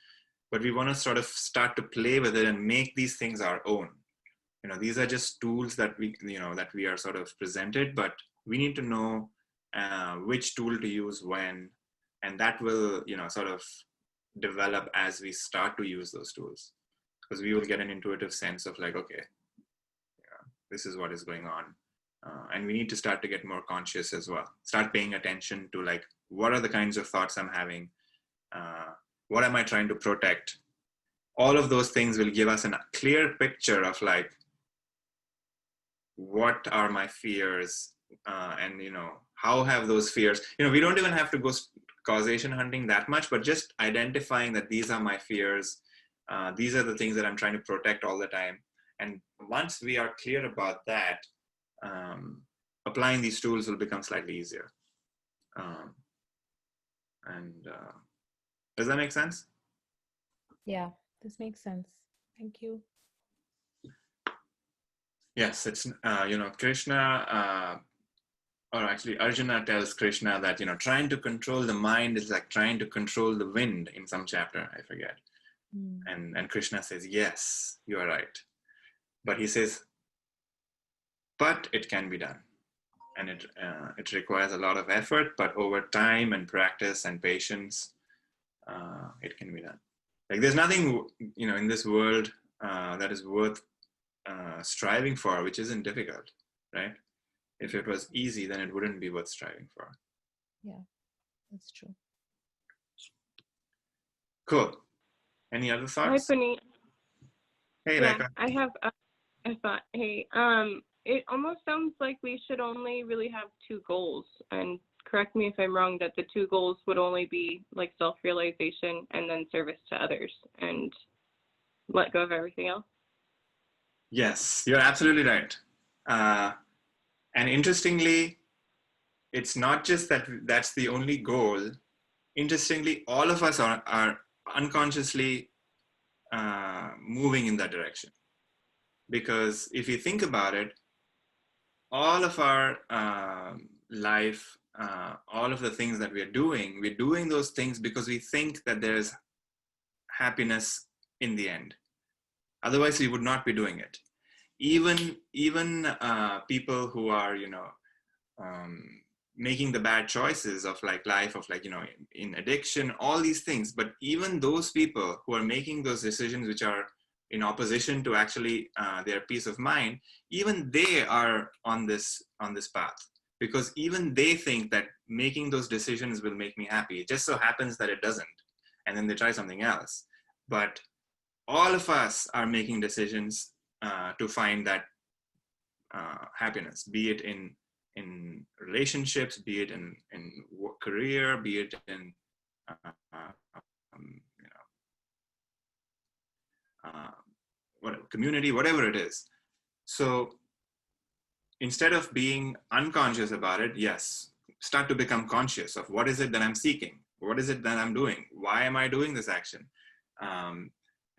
But we want to sort of start to play with it and make these things our own. You know, these are just tools that we are sort of presented, but we need to know which tool to use when, and that will, you know, sort of develop as we start to use those tools, because we will get an intuitive sense of like, okay, yeah, this is what is going on. And we need to start to get more conscious as well. Start paying attention to like, what are the kinds of thoughts I'm having? What am I trying to protect? All of those things will give us a clear picture of like, what are my fears? And, you know, how have those fears, you know, we don't even have to go causation hunting that much, but just identifying that these are my fears. These are the things that I'm trying to protect all the time. And once we are clear about that, applying these tools will become slightly easier. Does that make sense? Yeah, this makes sense. Thank you. Yes, it's, you know, Krishna, or actually Arjuna tells Krishna that, you know, trying to control the mind is like trying to control the wind in some chapter, I forget. And Krishna says, yes, you are right. But he says, but it can be done. And it requires a lot of effort, but over time and practice and patience, it can be done. Like there's nothing, you know, in this world that is worth striving for, which isn't difficult, right? If it was easy, then it wouldn't be worth striving for. Yeah, that's true. Cool. Any other thoughts? Hi, Puneet. Hey, yeah, Rekha. I have a thought. Hey, it almost sounds like we should only really have 2 goals. And correct me if I'm wrong, that the 2 goals would only be like self-realization and then service to others, and let go of everything else. Yes, you're absolutely right. And interestingly, it's not just that that's the only goal. Interestingly, all of us are unconsciously moving in that direction. Because if you think about it, all of our life, all of the things that we're doing those things because we think that there's happiness in the end. Otherwise, we would not be doing it. Even people who are, you know, making the bad choices of like life, of like, you know, in addiction, all these things. But even those people who are making those decisions which are in opposition to actually their peace of mind, even they are on this path. because even they think that making those decisions will make me happy. It just so happens that it doesn't. And then they try something else. But all of us are making decisions to find that happiness, be it in relationships, be it in career, be it in community, whatever it is. So instead of being unconscious about it, yes, start to become conscious of what is it that I'm seeking, what is it that I'm doing, why am I doing this action,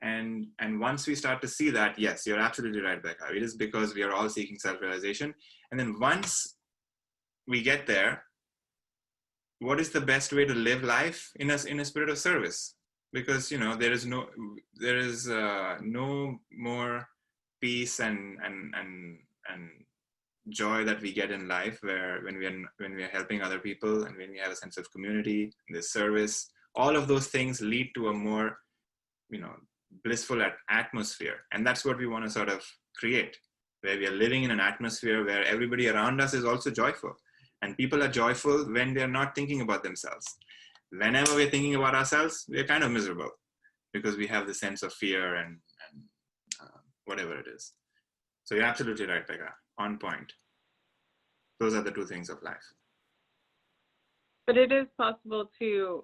and once we start to see that, yes, you're absolutely right, Becca. It is because we are all seeking self-realization, and then once we get there, what is the best way to live life in a spirit of service? Because there is no more peace and joy that we get in life when we are helping other people, and when we have a sense of community, this service. All of those things lead to a more blissful atmosphere, and that's what we want to sort of create, where we are living in an atmosphere where everybody around us is also joyful. And people are joyful when they're not thinking about themselves. Whenever we're thinking about ourselves, we're kind of miserable because we have the sense of fear and whatever it is. So you're absolutely right, Becca. On point. Those are the two things of life. But it is possible to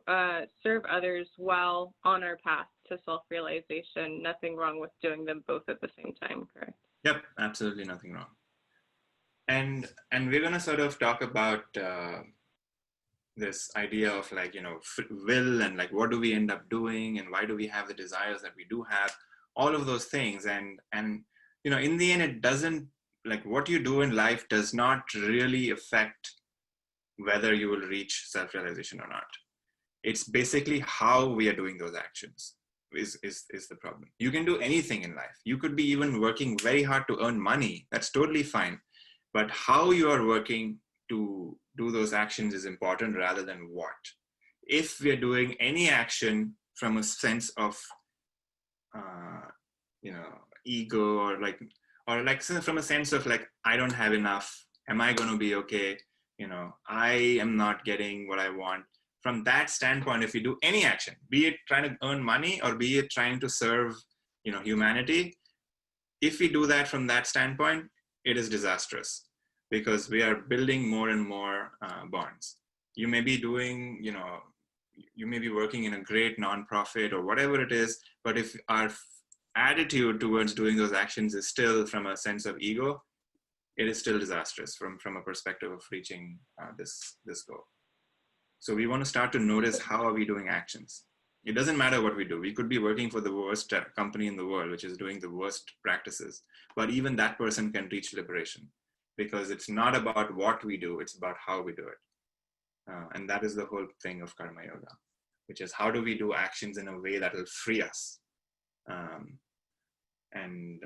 serve others while on our path to self-realization. Nothing wrong with doing them both at the same time, correct? Yep, absolutely nothing wrong. And we're going to sort of talk about this idea of will, and what do we end up doing, and why do we have the desires that we do have, all of those things. And in the end, it doesn't, what you do in life does not really affect whether you will reach self-realization or not. It's basically how we are doing those actions is the problem. You can do anything in life. You could be even working very hard to earn money. That's totally fine. But how you are working to do those actions is important rather than what. If we're doing any action from a sense of, ego, or from a sense of I don't have enough, am I going to be okay? I am not getting what I want. From that standpoint, if you do any action, be it trying to earn money or be it trying to serve, humanity, if we do that from that standpoint, it is disastrous, because we are building more and more bonds. You may be doing, you may be working in a great nonprofit or whatever it is, but if our attitude towards doing those actions is still from a sense of ego, it is still disastrous from a perspective of reaching this goal. So we want to start to notice, how are we doing actions? It doesn't matter what we do. We could be working for the worst company in the world, which is doing the worst practices, but even that person can reach liberation, because it's not about what we do, it's about how we do it. And that is the whole thing of karma yoga, which is how do we do actions in a way that will free us. And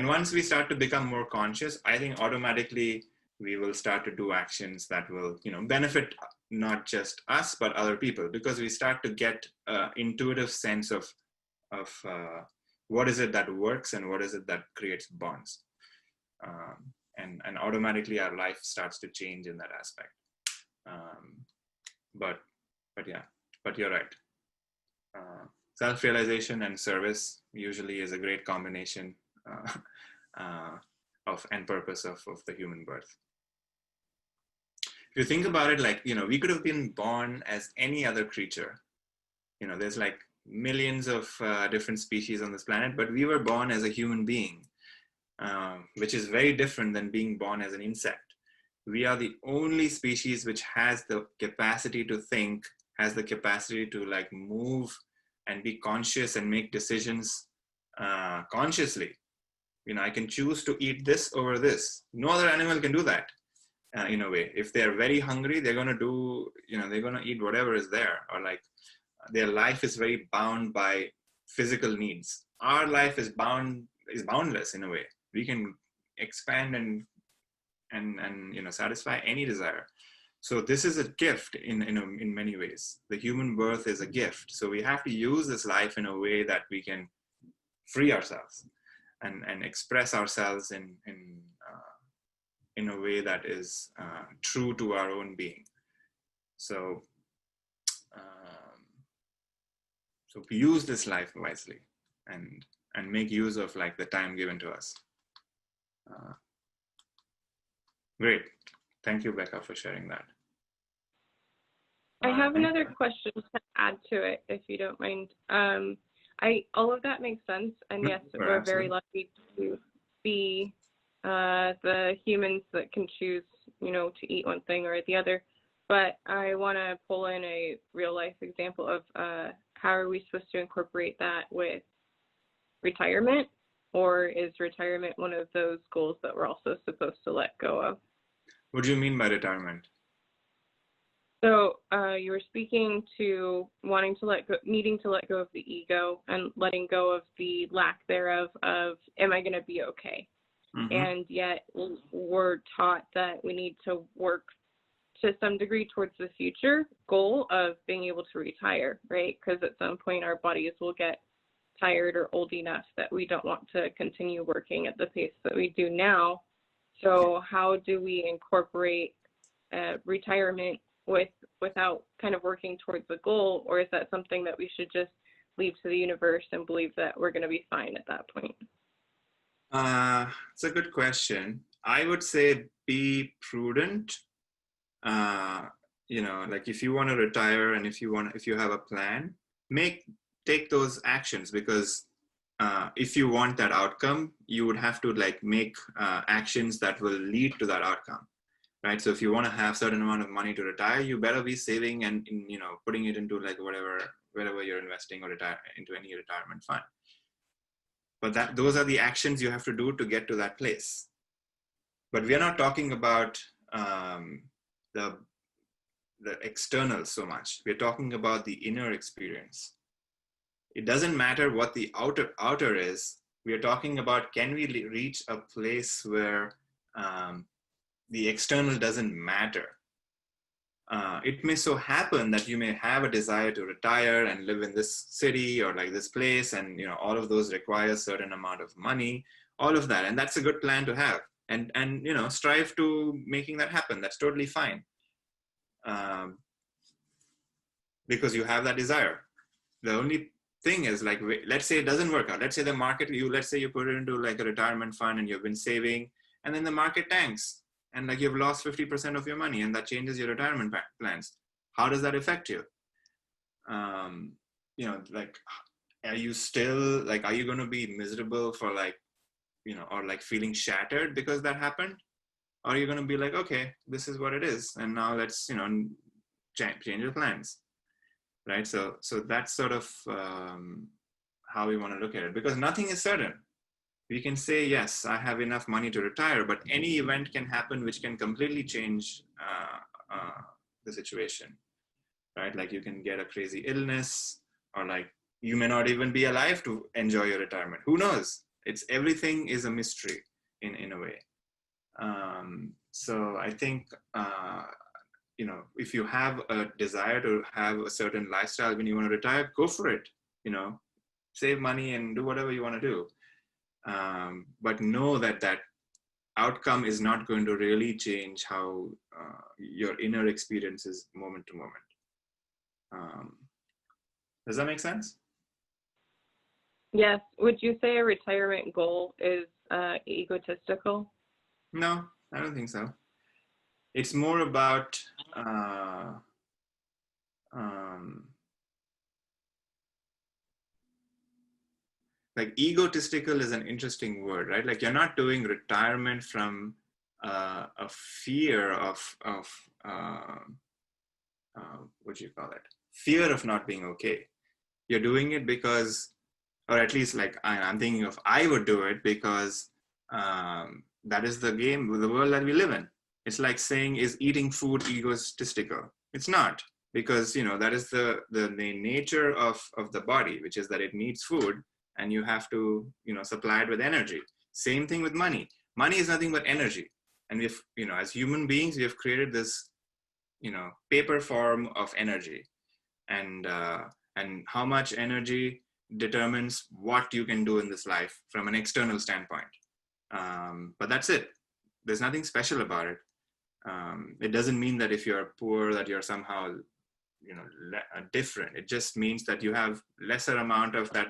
once we start to become more conscious, I think automatically we will start to do actions that will, benefit not just us, but other people, because we start to get an intuitive sense of what is it that works and what is it that creates bonds. And automatically our life starts to change in that aspect. But you're right. Self-realization and service usually is a great combination of and purpose of the human birth. If you think about it, we could have been born as any other creature. There's millions of different species on this planet, but we were born as a human being, which is very different than being born as an insect. We are the only species which has the capacity to think, has the capacity to move and be conscious and make decisions consciously. I can choose to eat this over this. No other animal can do that. In a way, if they're very hungry, they're going to do, they're going to eat whatever is there, or their life is very bound by physical needs. Our life is boundless in a way. We can expand and satisfy any desire. So this is a gift in many ways. The human birth is a gift. So we have to use this life in a way that we can free ourselves and express ourselves in a way that is true to our own being. So, so we use this life wisely and make use of like the time given to us. Great. Thank you, Becca, for sharing that. I have another question to add to it, if you don't mind. All of that makes sense, and yes, we're very lucky to be the humans that can choose, to eat one thing or the other. But I want to pull in a real life example of how are we supposed to incorporate that with retirement, or is retirement one of those goals that we're also supposed to let go of? What do you mean by retirement? So you were speaking to wanting to needing to let go of the ego and letting go of the lack thereof of, am I going to be okay? Mm-hmm. And yet we're taught that we need to work to some degree towards the future goal of being able to retire, right? Because at some point our bodies will get tired or old enough that we don't want to continue working at the pace that we do now. So how do we incorporate retirement without kind of working towards the goal, or is that something that we should just leave to the universe and believe that we're going to be fine at that point? It's a good question. I would say be prudent. Like if you want to retire and if you have a plan, take those actions, because if you want that outcome, you would have to like make actions that will lead to that outcome, right? So if you want to have certain amount of money to retire, you better be saving and putting it into like wherever you're investing or into any retirement fund. But those are the actions you have to do to get to that place. But we are not talking about the external so much. We're talking about the inner experience. It doesn't matter what the outer is. We are talking about, can we reach a place where the external doesn't matter? It may so happen that you may have a desire to retire and live in this city or like this place, and all of those require a certain amount of money, all of that, and that's a good plan to have, and strive to making that happen. That's totally fine, because you have that desire. The only thing is, like, let's say it doesn't work out. Let's say the market, let's say you put it into like a retirement fund and you've been saving, and then the market tanks and like you've lost 50% of your money, and that changes your retirement plans. How does that affect you? Like, are you still like, are you going to be miserable for like, or like feeling shattered because that happened? Or are you going to be like, okay, this is what it is, and now let's change your plans, right? So that's sort of how we want to look at it, because nothing is certain. We can say, yes, I have enough money to retire, but any event can happen which can completely change the situation, right? Like you can get a crazy illness, or like you may not even be alive to enjoy your retirement. Who knows? Everything is a mystery in a way. So I think, if you have a desire to have a certain lifestyle when you want to retire, go for it, save money and do whatever you want to do. But know that outcome is not going to really change how your inner experience is moment to moment. Does that make sense? Yes. Would you say a retirement goal is egotistical? No, I don't think so. It's more about like egotistical is an interesting word, right? Like you're not doing retirement from a fear of what do you call it? Fear of not being okay. You're doing it because, or at least like I'm thinking of, I would do it because that is the game, the world that we live in. It's like saying, is eating food egotistical? It's not, because that is the nature of the body, which is that it needs food, and you have to supply it with energy. Same thing with money. Money is nothing but energy, and we've as human beings, we have created this paper form of energy, and how much energy determines what you can do in this life from an external standpoint. But that's it. there's nothing special about it. It doesn't mean that if you're poor that you're somehow, different. It just means that you have lesser amount of that,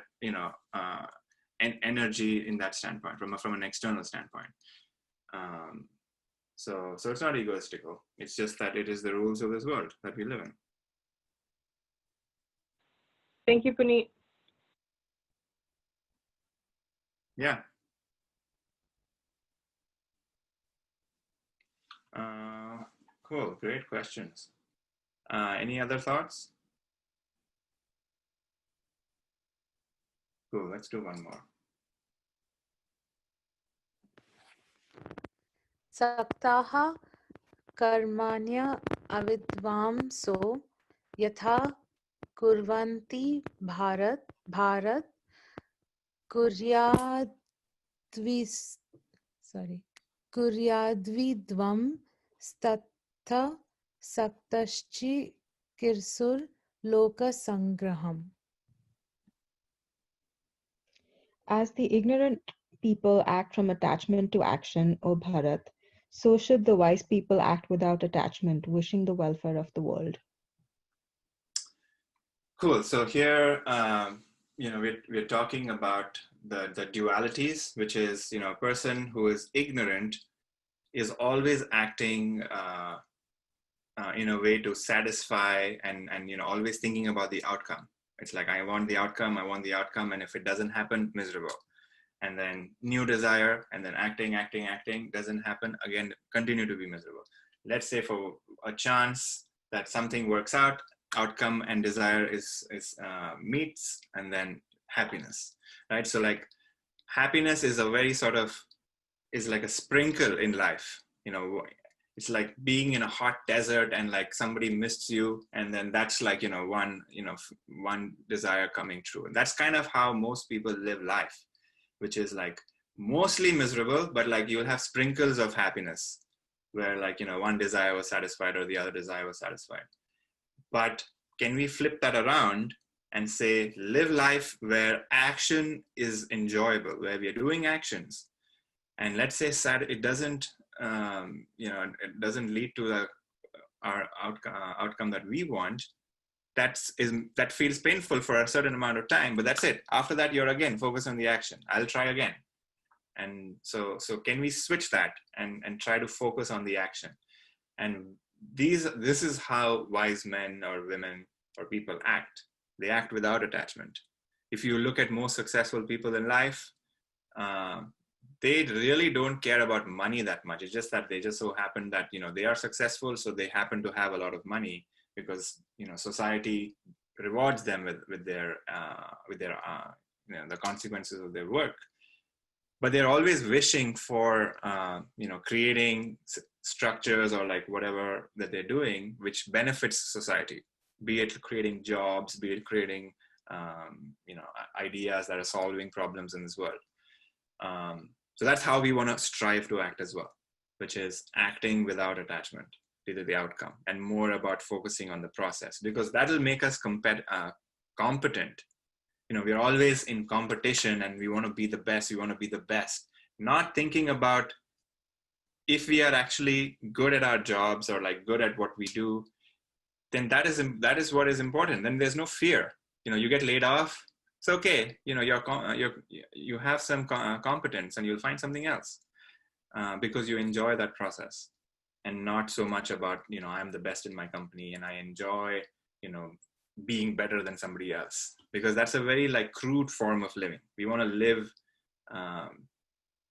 energy in that standpoint, from an external standpoint. So it's not egoistical. It's just that it is the rules of this world that we live in. Thank you, Puneet. Yeah. Cool. Great questions. Any other thoughts? Cool. Let's do one more. Saktaha karmanya avidvamso yatha kurvanti bharat kuryadvidvam statha saktaschi kirsur loka sangraham. As the ignorant people act from attachment to action, O Bharat, so should the wise people act without attachment, wishing the welfare of the world. Cool. So here, we're talking about the dualities, which is, a person who is ignorant is always acting in a way to satisfy and always thinking about the outcome. It's like, I want the outcome, and if it doesn't happen, miserable. And then new desire, and then acting, doesn't happen, again, continue to be miserable. Let's say for a chance that something works out, outcome and desire is meets, and then happiness, right? So like happiness is a very is like a sprinkle in life. It's like being in a hot desert and like somebody missed you, and then that's like one desire coming true. And that's kind of how most people live life, which is like mostly miserable, but like you'll have sprinkles of happiness where like one desire was satisfied or the other desire was satisfied. But can we flip that around and say live life where action is enjoyable, where we are doing actions, and let's say it doesn't it doesn't lead to our outcome that we want. That feels painful for a certain amount of time, but that's it. After that, you're again focused on the action. I'll try again. And so can we switch that and try to focus on the action? And this is how wise men or women or people act. They act without attachment. If you look at most successful people in life, they really don't care about money that much. It's just that they just so happen that they are successful, so they happen to have a lot of money because society rewards them with their the consequences of their work. But they're always wishing for creating structures or like whatever that they're doing which benefits society, be it creating jobs, be it creating ideas that are solving problems in this world. So that's how we want to strive to act as well, which is acting without attachment to the outcome and more about focusing on the process, because that'll make us competent. We're always in competition and we want to be the best, not thinking about if we are actually good at our jobs or like good at what we do, then that is what is important. Then there's no fear. You get laid off, it's okay. You have some competence and you'll find something else because you enjoy that process, and not so much about I'm the best in my company and I enjoy being better than somebody else, because that's a very like crude form of living. We want to live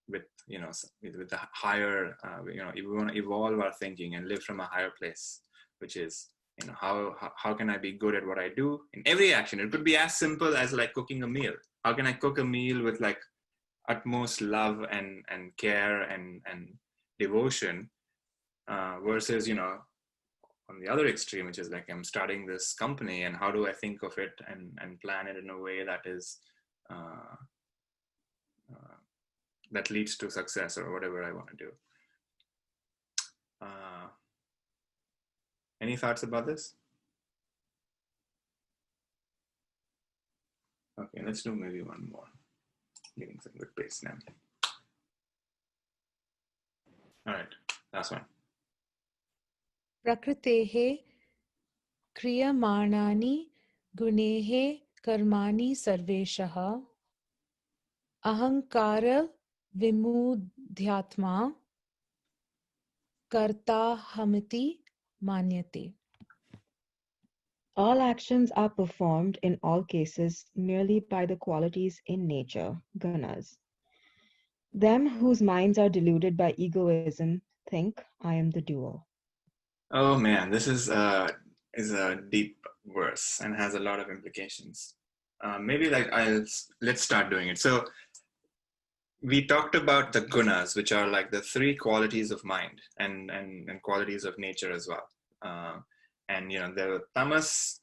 with the higher we want to evolve our thinking and live from a higher place, which is how can I be good at what I do in every action. It could be as simple as like cooking a meal. How can I cook a meal with like utmost love and care and devotion versus on the other extreme, which is like I'm starting this company and how do I think of it and plan it in a way that is that leads to success or whatever I want to do. Any thoughts about this? Okay, let's do maybe one more. Getting some good pace now. All right, last one. Prakritehe kriyamanani gunehe karmani sarveshaha ahankara vimudhyatma karta hamiti manyate. All actions are performed in all cases merely by the qualities in nature, gunas. Them whose minds are deluded by egoism think, I am the doer. Oh man, this is a deep verse and has a lot of implications. Maybe let's start doing it. So we talked about the gunas, which are like the three qualities of mind and qualities of nature as well. And you know, there were tamas,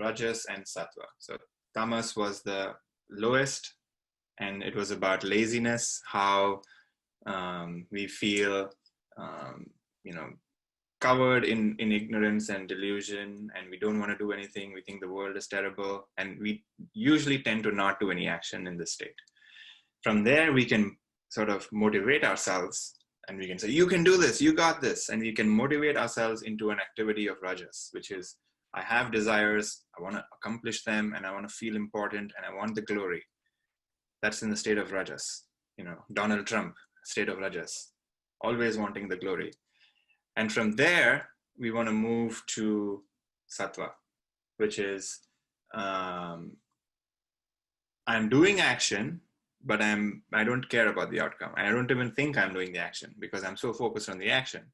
rajas, and sattva. So tamas was the lowest, and it was about laziness, how we feel, you know, covered in ignorance and delusion, and we don't want to do anything. We think the world is terrible, and we usually tend to not do any action in this state. From there, we can sort of motivate ourselves, and we can say, you can do this, you got this. And we can motivate ourselves into an activity of rajas, which is, I have desires, I want to accomplish them, and I want to feel important, and I want the glory. That's in the state of rajas. You know, Donald Trump, state of rajas, always wanting the glory. And from there, we want to move to sattva, which is, I'm doing action, but I don't care about the outcome. I don't even think I'm doing the action because I'm so focused on the action.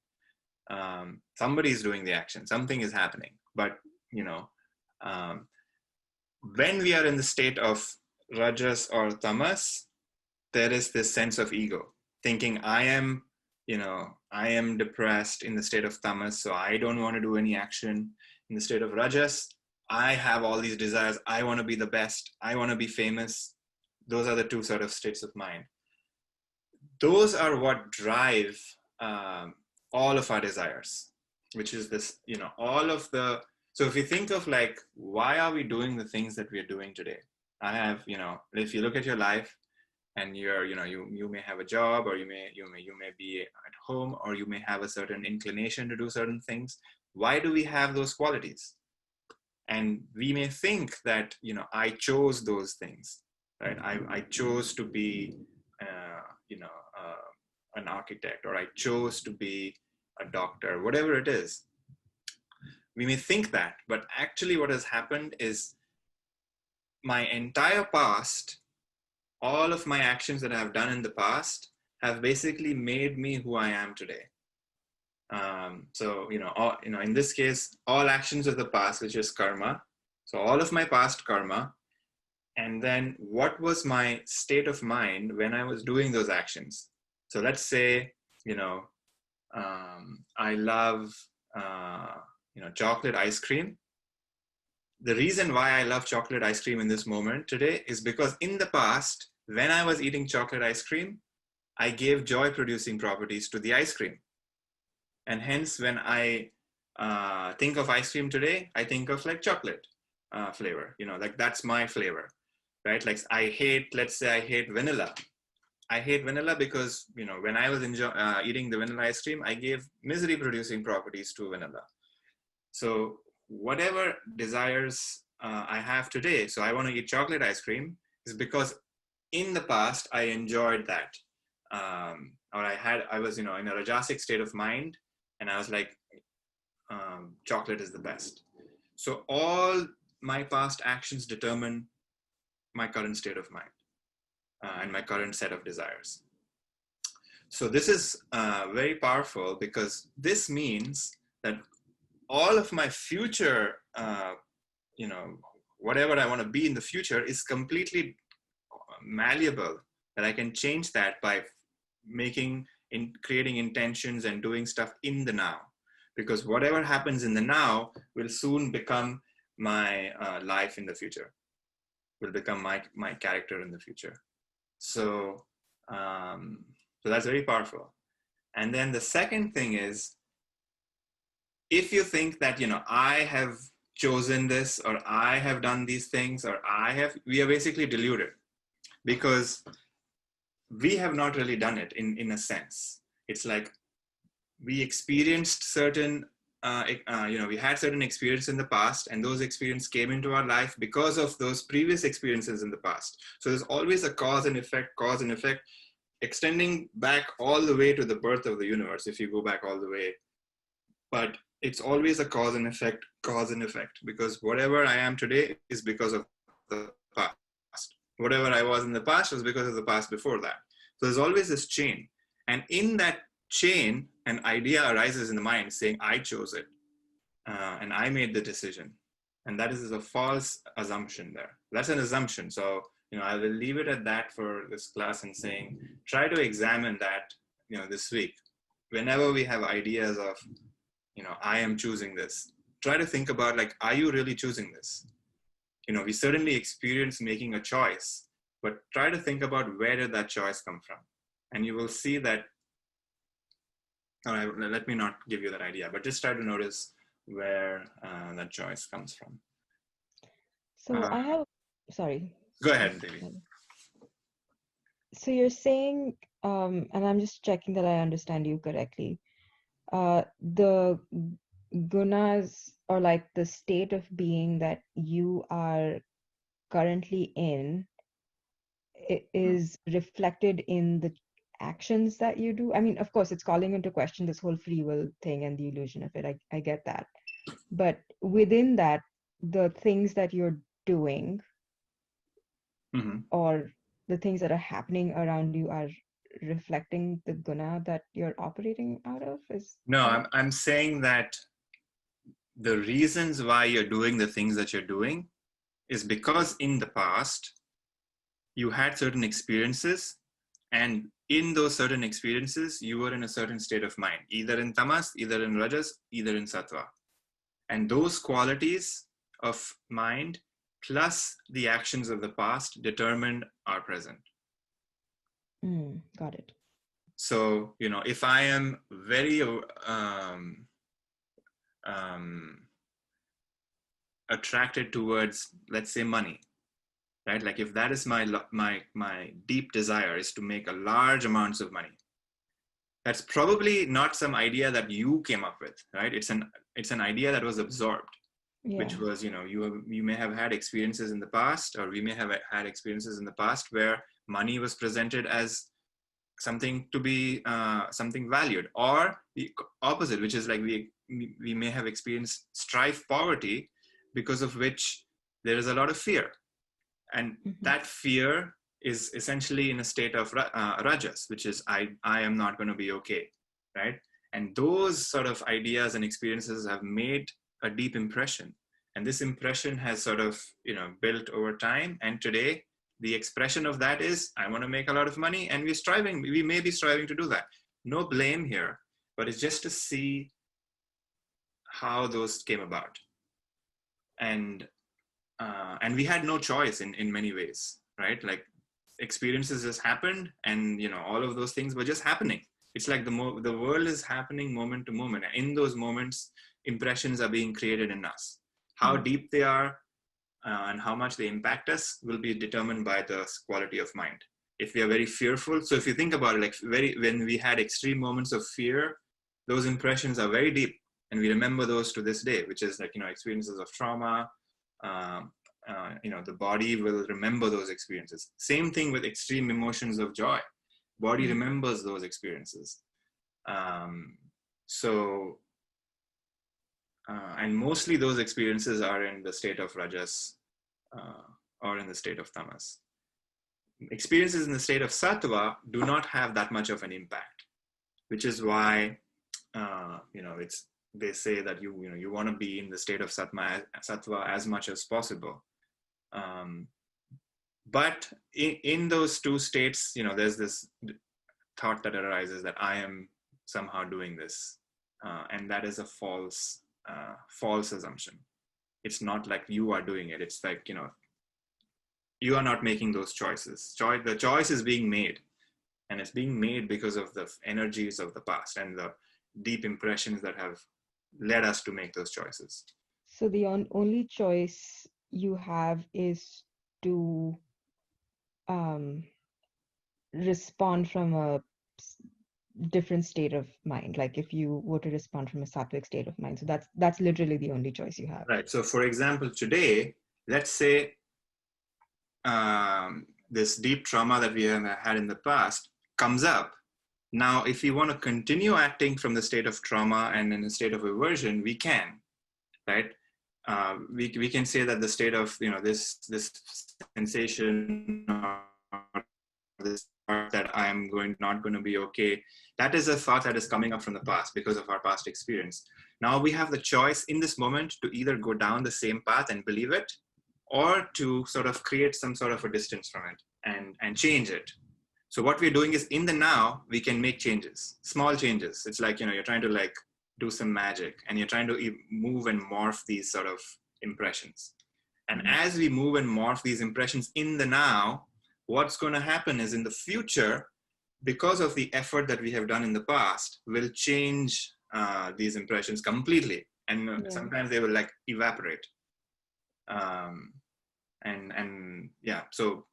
Somebody's doing the action, something is happening. But, you know, when we are in the state of rajas or tamas, there is this sense of ego, thinking I am depressed in the state of tamas, so I don't want to do any action. In the state of rajas, I have all these desires. I want to be the best. I want to be famous. Those are the two sort of states of mind. Those are what drive all of our desires, which is this, you know, so if you think of like, why are we doing the things that we are doing today? I have, you know, if you look at your life and you're, you know, you may have a job, or you may be at home, or you may have a certain inclination to do certain things. Why do we have those qualities? And we may think that, you know, I chose those things. Right? I chose to be, an architect, or I chose to be a doctor, whatever it is. We may think that, but actually what has happened is my entire past, all of my actions that I have done in the past have basically made me who I am today. So, in this case, all actions of the past, which is karma. So all of my past karma, and then what was my state of mind when I was doing those actions? So let's say, I love, chocolate ice cream. The reason why I love chocolate ice cream in this moment today is because in the past, when I was eating chocolate ice cream, I gave joy-producing properties to the ice cream. And hence, when I think of ice cream today, I think of like chocolate flavor, like that's my flavor, right? Like let's say I hate vanilla. I hate vanilla because, when I was eating the vanilla ice cream, I gave misery-producing properties to vanilla. So whatever desires I have today, so I want to eat chocolate ice cream, is because in the past I enjoyed that, or I was in a rajasic state of mind, and I was like, chocolate is the best. So all my past actions determine my current state of mind and my current set of desires. So this is very powerful, because this means that all of my future, whatever I want to be in the future is completely malleable, that I can change that by creating intentions and doing stuff in the now, because whatever happens in the now will soon become my life in the future, will become my character in the future. So that's very powerful. And then the second thing is, if you think that, I have chosen this, or I have done these things, or we are basically deluded, because we have not really done it in a sense. It's like we experienced certain, we had certain experience in the past, and those experiences came into our life because of those previous experiences in the past. So there's always a cause and effect, extending back all the way to the birth of the universe, if you go back all the way. But it's always a cause and effect, because whatever I am today is because of the past. Whatever I was in the past was because of the past before that. So there's always this chain. And in that chain, an idea arises in the mind saying, I chose it, and I made the decision. And that is a false assumption there. That's an assumption. So, I will leave it at that for this class, and saying, try to examine that, this week. Whenever we have ideas of, I am choosing this, try to think about, like, are you really choosing this? We certainly experience making a choice, but try to think about, where did that choice come from? And you will see that, let me not give you that idea, but just try to notice where that choice comes from. So I have, sorry. Go ahead, Devi. So you're saying, and I'm just checking that I understand you correctly. The gunas, or like the state of being that you are currently in, is reflected in the actions that you do. I mean, of course, it's calling into question this whole free will thing and the illusion of it. I get that. But within that, the things that you're doing, or the things that are happening around you, are reflecting the guna that you're operating out of? No, I'm saying that the reasons why you're doing the things that you're doing is because in the past you had certain experiences, and in those certain experiences you were in a certain state of mind, either in tamas, either in rajas, either in sattva. And those qualities of mind plus the actions of the past determined our present. Got it. So, if I am very attracted towards, let's say, money, right? Like, if that is my deep desire is to make a large amounts of money, that's probably not some idea that you came up with, right? It's an idea that was absorbed, which was, you may have had experiences in the past, or we may have had experiences in the past where money was presented as something to be something valued, or the opposite, which is like we may have experienced strife, poverty, because of which there is a lot of fear, and that fear is essentially in a state of rajas, which is I am not going to be okay, right? And those sort of ideas and experiences have made a deep impression, and this impression has sort of built over time, and today the expression of that is, I want to make a lot of money, and we may be striving to do that. No blame here, but it's just to see how those came about. And we had no choice in many ways, right? Like, experiences just happened, and all of those things were just happening. It's like the world is happening moment to moment. And in those moments, impressions are being created in us. How deep they are, and how much they impact us will be determined by the quality of mind. If we are very fearful, so if you think about it, like when we had extreme moments of fear, those impressions are very deep, and we remember those to this day, which is like, experiences of trauma. The body will remember those experiences. Same thing with extreme emotions of joy. Body remembers those experiences. And mostly those experiences are in the state of rajas or in the state of tamas. Experiences in the state of sattva do not have that much of an impact, which is why they say that you want to be in the state of sattva as much as possible. But in those two states, there's this thought that arises that I am somehow doing this, and that is a false assumption. It's not like you are doing it. It's like, you are not making those choices. The choice is being made, and it's being made because of the energies of the past and the deep impressions that have led us to make those choices. So the only choice you have is to respond from a different state of mind. Like if you were to respond from a sattvic state of mind. So that's literally the only choice you have. Right. So for example, today, let's say this deep trauma that we have had in the past comes up. Now, if we want to continue acting from the state of trauma and in a state of aversion, we can, right? We can say that the state of, this sensation or this thought that I'm not going to be okay, that is a thought that is coming up from the past because of our past experience. Now we have the choice in this moment to either go down the same path and believe it, or to sort of create some sort of a distance from it and change it. So what we're doing is, in the now, we can make changes, small changes. It's like, you're trying to like do some magic and you're trying to move and morph these sort of impressions. And as we move and morph these impressions in the now, what's going to happen is in the future, because of the effort that we have done in the past, will change these impressions completely. And sometimes they will like evaporate. So,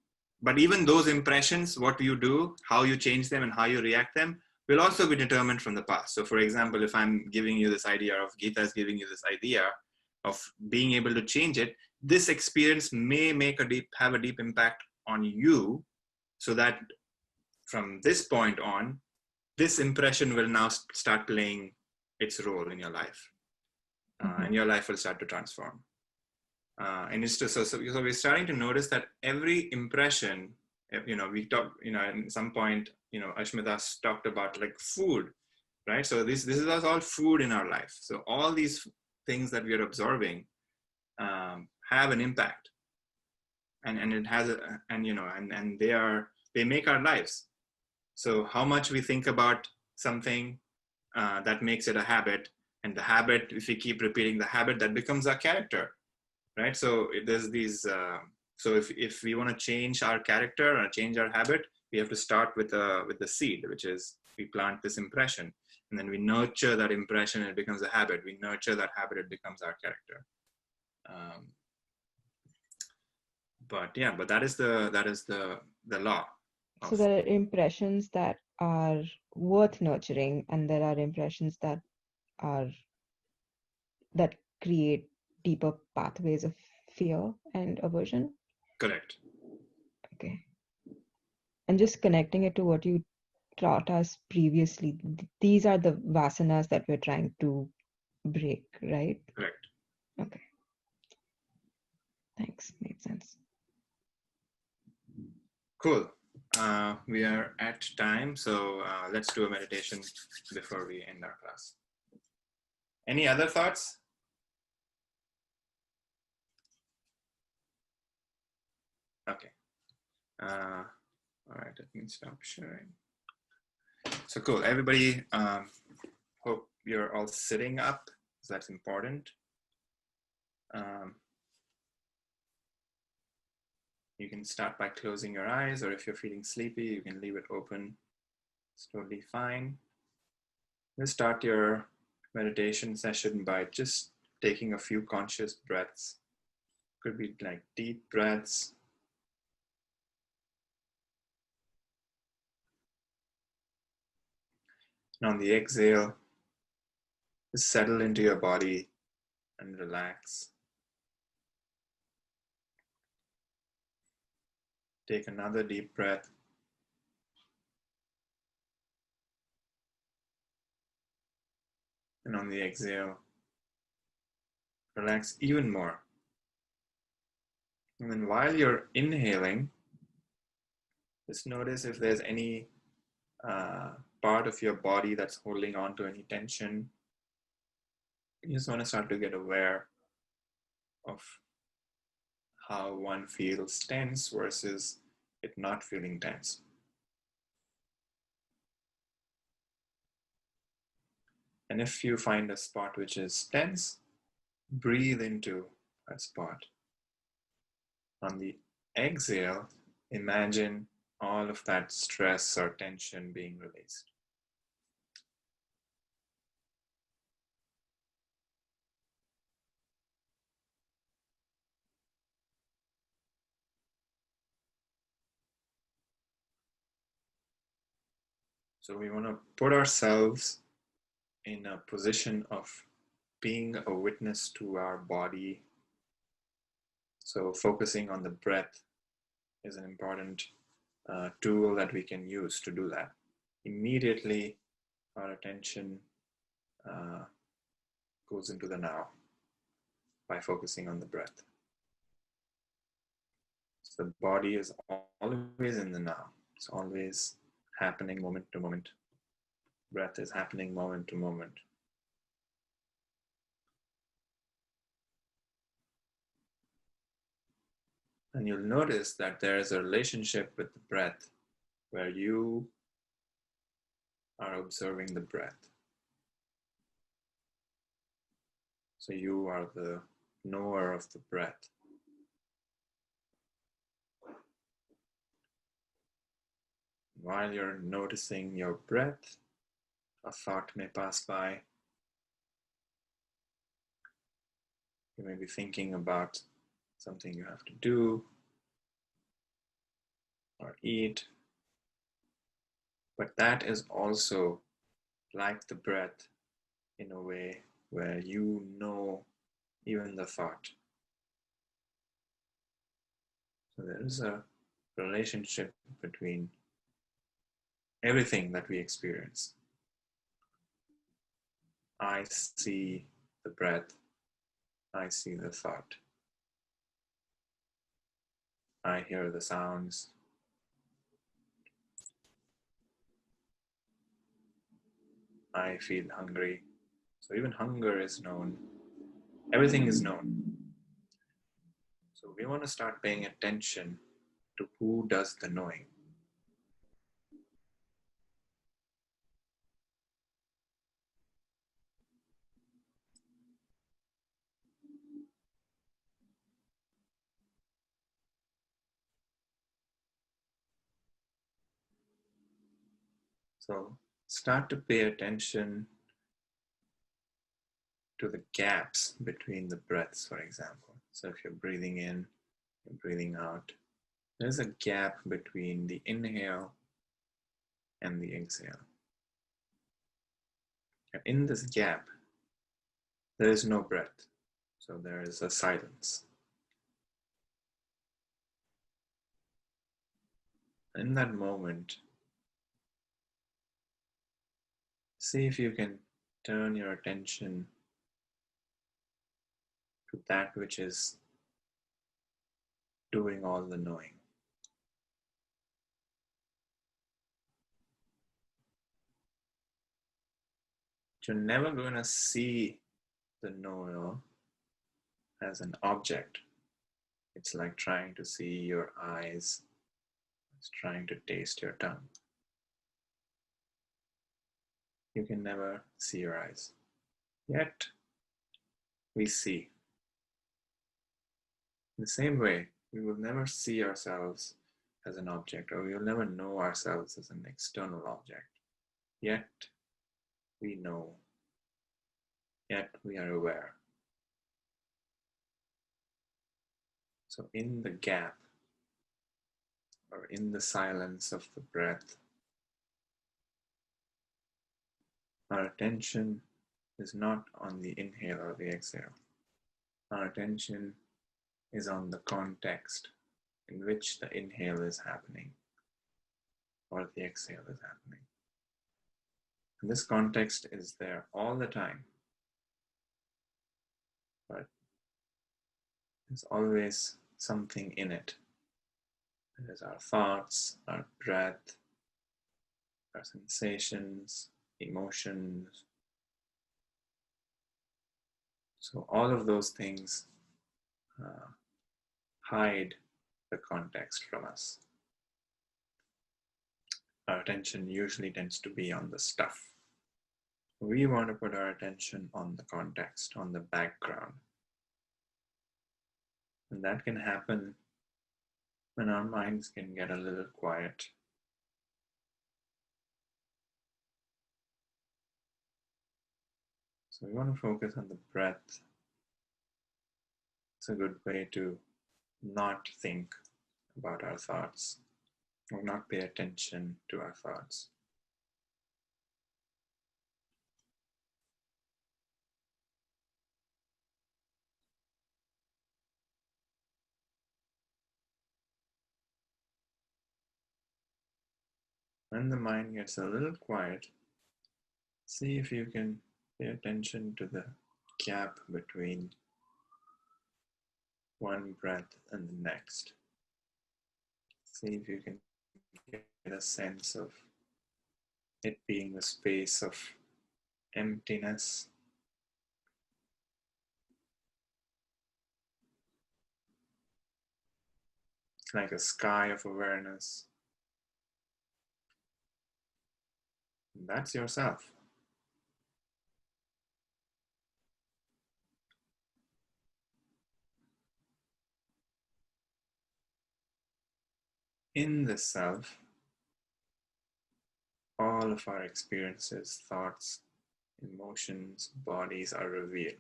but even those impressions, what you do, how you change them and how you react them will also be determined from the past. So for example, if I'm giving you this idea, of Geeta is giving you this idea of being able to change it, this experience may have a deep impact on you, so that from this point on, this impression will now start playing its role in your life, and your life will start to transform. And it's just, so we're starting to notice that every impression, we talk, at some point, Ashmitas talked about like food, right? So this is all food in our life. So all these things that we are absorbing have an impact, and it has and they make our lives. So how much we think about something, that makes it a habit, and the habit, if we keep repeating the habit, that becomes our character. Right, so there's these. So if we want to change our character or change our habit, we have to start with the seed, which is we plant this impression, and then we nurture that impression, and it becomes a habit. We nurture that habit, it becomes our character. But that is the law. So there are impressions that are worth nurturing, and there are impressions that create deeper pathways of fear and aversion. Correct. Okay. And just connecting it to what you taught us previously, these are the vasanas that we're trying to break, right? Correct. Okay. Thanks. Made sense. Cool. We are at time, so let's do a meditation before we end our class. Any other thoughts? Okay. All right, let me stop sharing. So cool. Everybody, hope you're all sitting up, so that's important. You can start by closing your eyes, or if you're feeling sleepy, you can leave it open. It's totally fine. Just start your meditation session by just taking a few conscious breaths. Could be like deep breaths. And on the exhale, just settle into your body and relax. Take another deep breath. And on the exhale, relax even more. And then while you're inhaling, just notice if there's any part of your body that's holding on to any tension. You just want to start to get aware of how one feels tense versus it not feeling tense. And if you find a spot which is tense, breathe into that spot. On the exhale, imagine all of that stress or tension being released. So we want to put ourselves in a position of being a witness to our body. So focusing on the breath is an important tool that we can use to do that. Immediately, our attention goes into the now by focusing on the breath. So the body is always in the now. It's always happening moment to moment. Breath is happening moment to moment. And you'll notice that there is a relationship with the breath where you are observing the breath. So you are the knower of the breath. While you're noticing your breath, a thought may pass by. You may be thinking about something you have to do or eat. But that is also like the breath in a way where you know even the thought. So there is a relationship between everything that we experience. I see the breath. I see the thought. I hear the sounds. I feel hungry. So even hunger is known. Everything is known. So we want to start paying attention to who does the knowing. So start to pay attention to the gaps between the breaths, for example. So if you're breathing in, you're breathing out, there's a gap between the inhale and the exhale. And in this gap, there is no breath. So there is a silence. In that moment, see if you can turn your attention to that which is doing all the knowing. You're never going to see the knower as an object. It's like trying to see your eyes. It's trying to taste your tongue. You can never see your eyes. Yet, we see. In the same way, we will never see ourselves as an object, or we will never know ourselves as an external object. Yet, we know. Yet, we are aware. So in the gap, or in the silence of the breath, our attention is not on the inhale or the exhale. Our attention is on the context in which the inhale is happening or the exhale is happening. And this context is there all the time, but there's always something in it. There's our thoughts, our breath, our sensations, emotions. So all of those things hide the context from us. Our attention usually tends to be on the stuff. We want to put our attention on the context, on the background. And that can happen when our minds can get a little quiet. So we want to focus on the breath. It's a good way to not think about our thoughts or not pay attention to our thoughts. When the mind gets a little quiet, see if you can pay attention to the gap between one breath and the next. See if you can get a sense of it being the space of emptiness. It's like a sky of awareness. And that's yourself. In the self, all of our experiences, thoughts, emotions, bodies are revealed.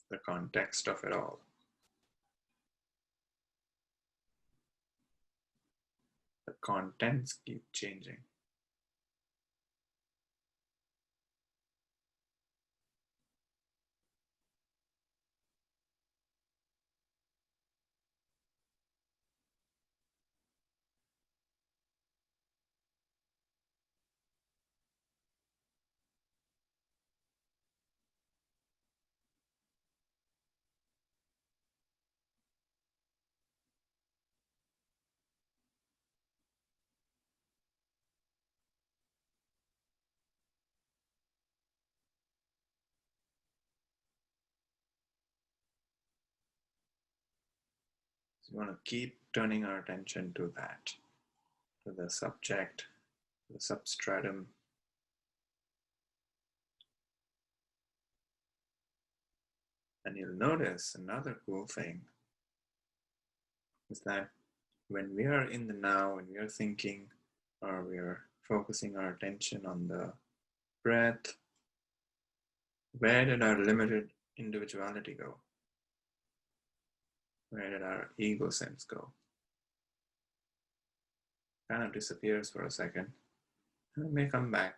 The context of it all. The contents keep changing. So we want to keep turning our attention to that, to the subject, the substratum. And you'll notice another cool thing is that when we are in the now, when we are thinking or we are focusing our attention on the breath, where did our limited individuality go? Where did our ego sense go? Kind of disappears for a second, and it may come back,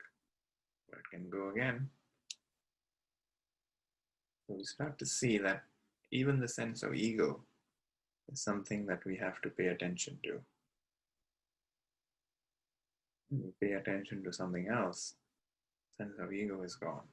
but it can go again. So we start to see that even the sense of ego is something that we have to pay attention to. When we pay attention to something else, sense of ego is gone.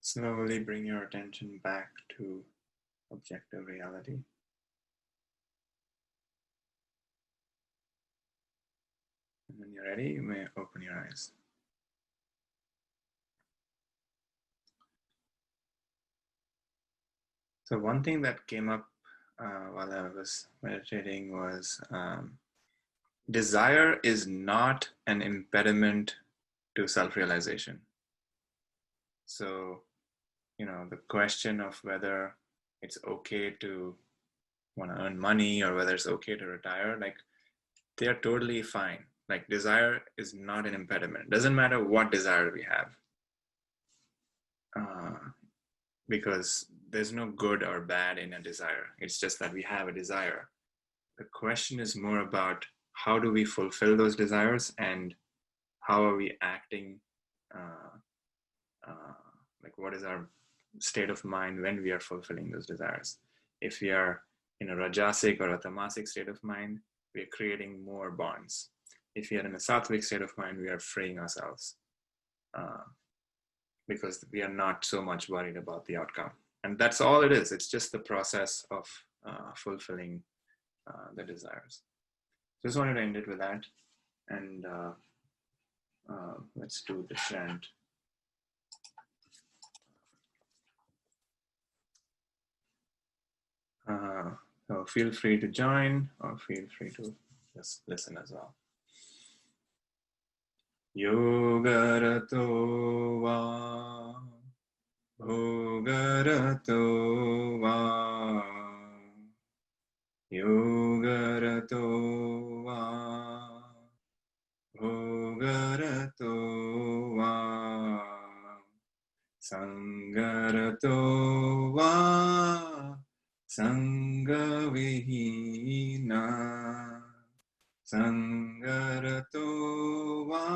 Slowly bring your attention back to objective reality. And when you're ready, you may open your eyes. So one thing that came up while I was meditating was desire is not an impediment to self-realization. So, the question of whether it's okay to want to earn money or whether it's okay to retire, like, they are totally fine. Like, desire is not an impediment. It doesn't matter what desire we have. Because there's no good or bad in a desire. It's just that we have a desire. The question is more about how do we fulfill those desires and how are we acting, like what is our state of mind when we are fulfilling those desires. If we are in a rajasic or a tamasic state of mind, we are creating more bonds. If we are in a sattvic state of mind, we are freeing ourselves because we are not so much worried about the outcome. And that's all it is. It's just the process of fulfilling the desires. Just wanted to end it with that. And let's do the chant. So feel free to join or feel free to just listen as well. Yogarato va bhogarato va Yogarato va bhogarato va Sangarato va Sangavihina Sangarato va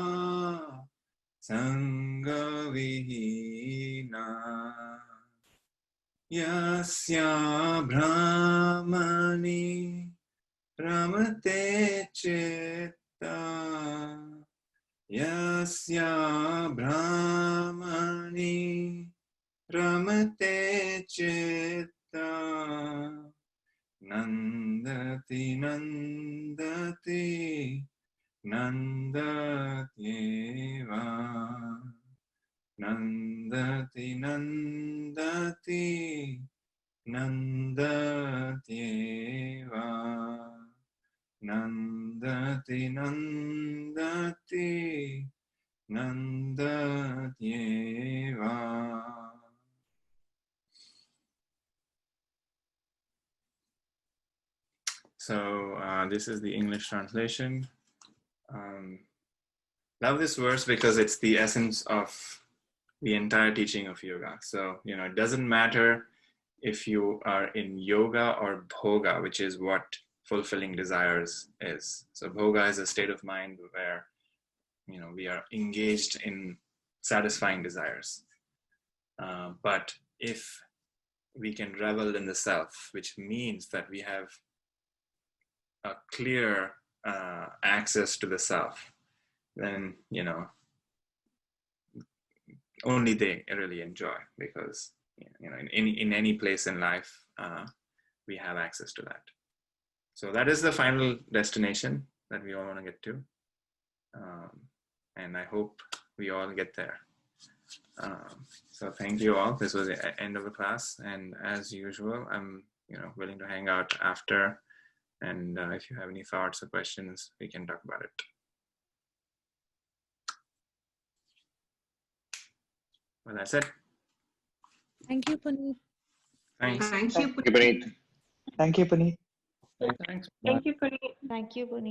Sangavihina Yasya Brahmani Ramate Chitta Yasya Brahmani Ramate Chitta Nandati Nandati Nandatyeva Nandati Nandati Nandatyeva Nandati Nandati Nandatyeva. So this is the English translation. Love this verse because it's the essence of the entire teaching of yoga. So, it doesn't matter if you are in yoga or bhoga, which is what fulfilling desires is. So bhoga is a state of mind where, we are engaged in satisfying desires. But if we can revel in the self, which means that we have a clear access to the self, then, only they really enjoy, because, in any place in life, we have access to that. So that is the final destination that we all want to get to. And I hope we all get there. So thank you all. This was the end of the class. And as usual, I'm, willing to hang out after. And if you have any thoughts or questions, we can talk about it. Well, that's it. Thank you, Puneet. Thanks. Thank you, Puneet. Thank you, Puneet. Thanks. Thank you, Puneet. Thank you, Puneet.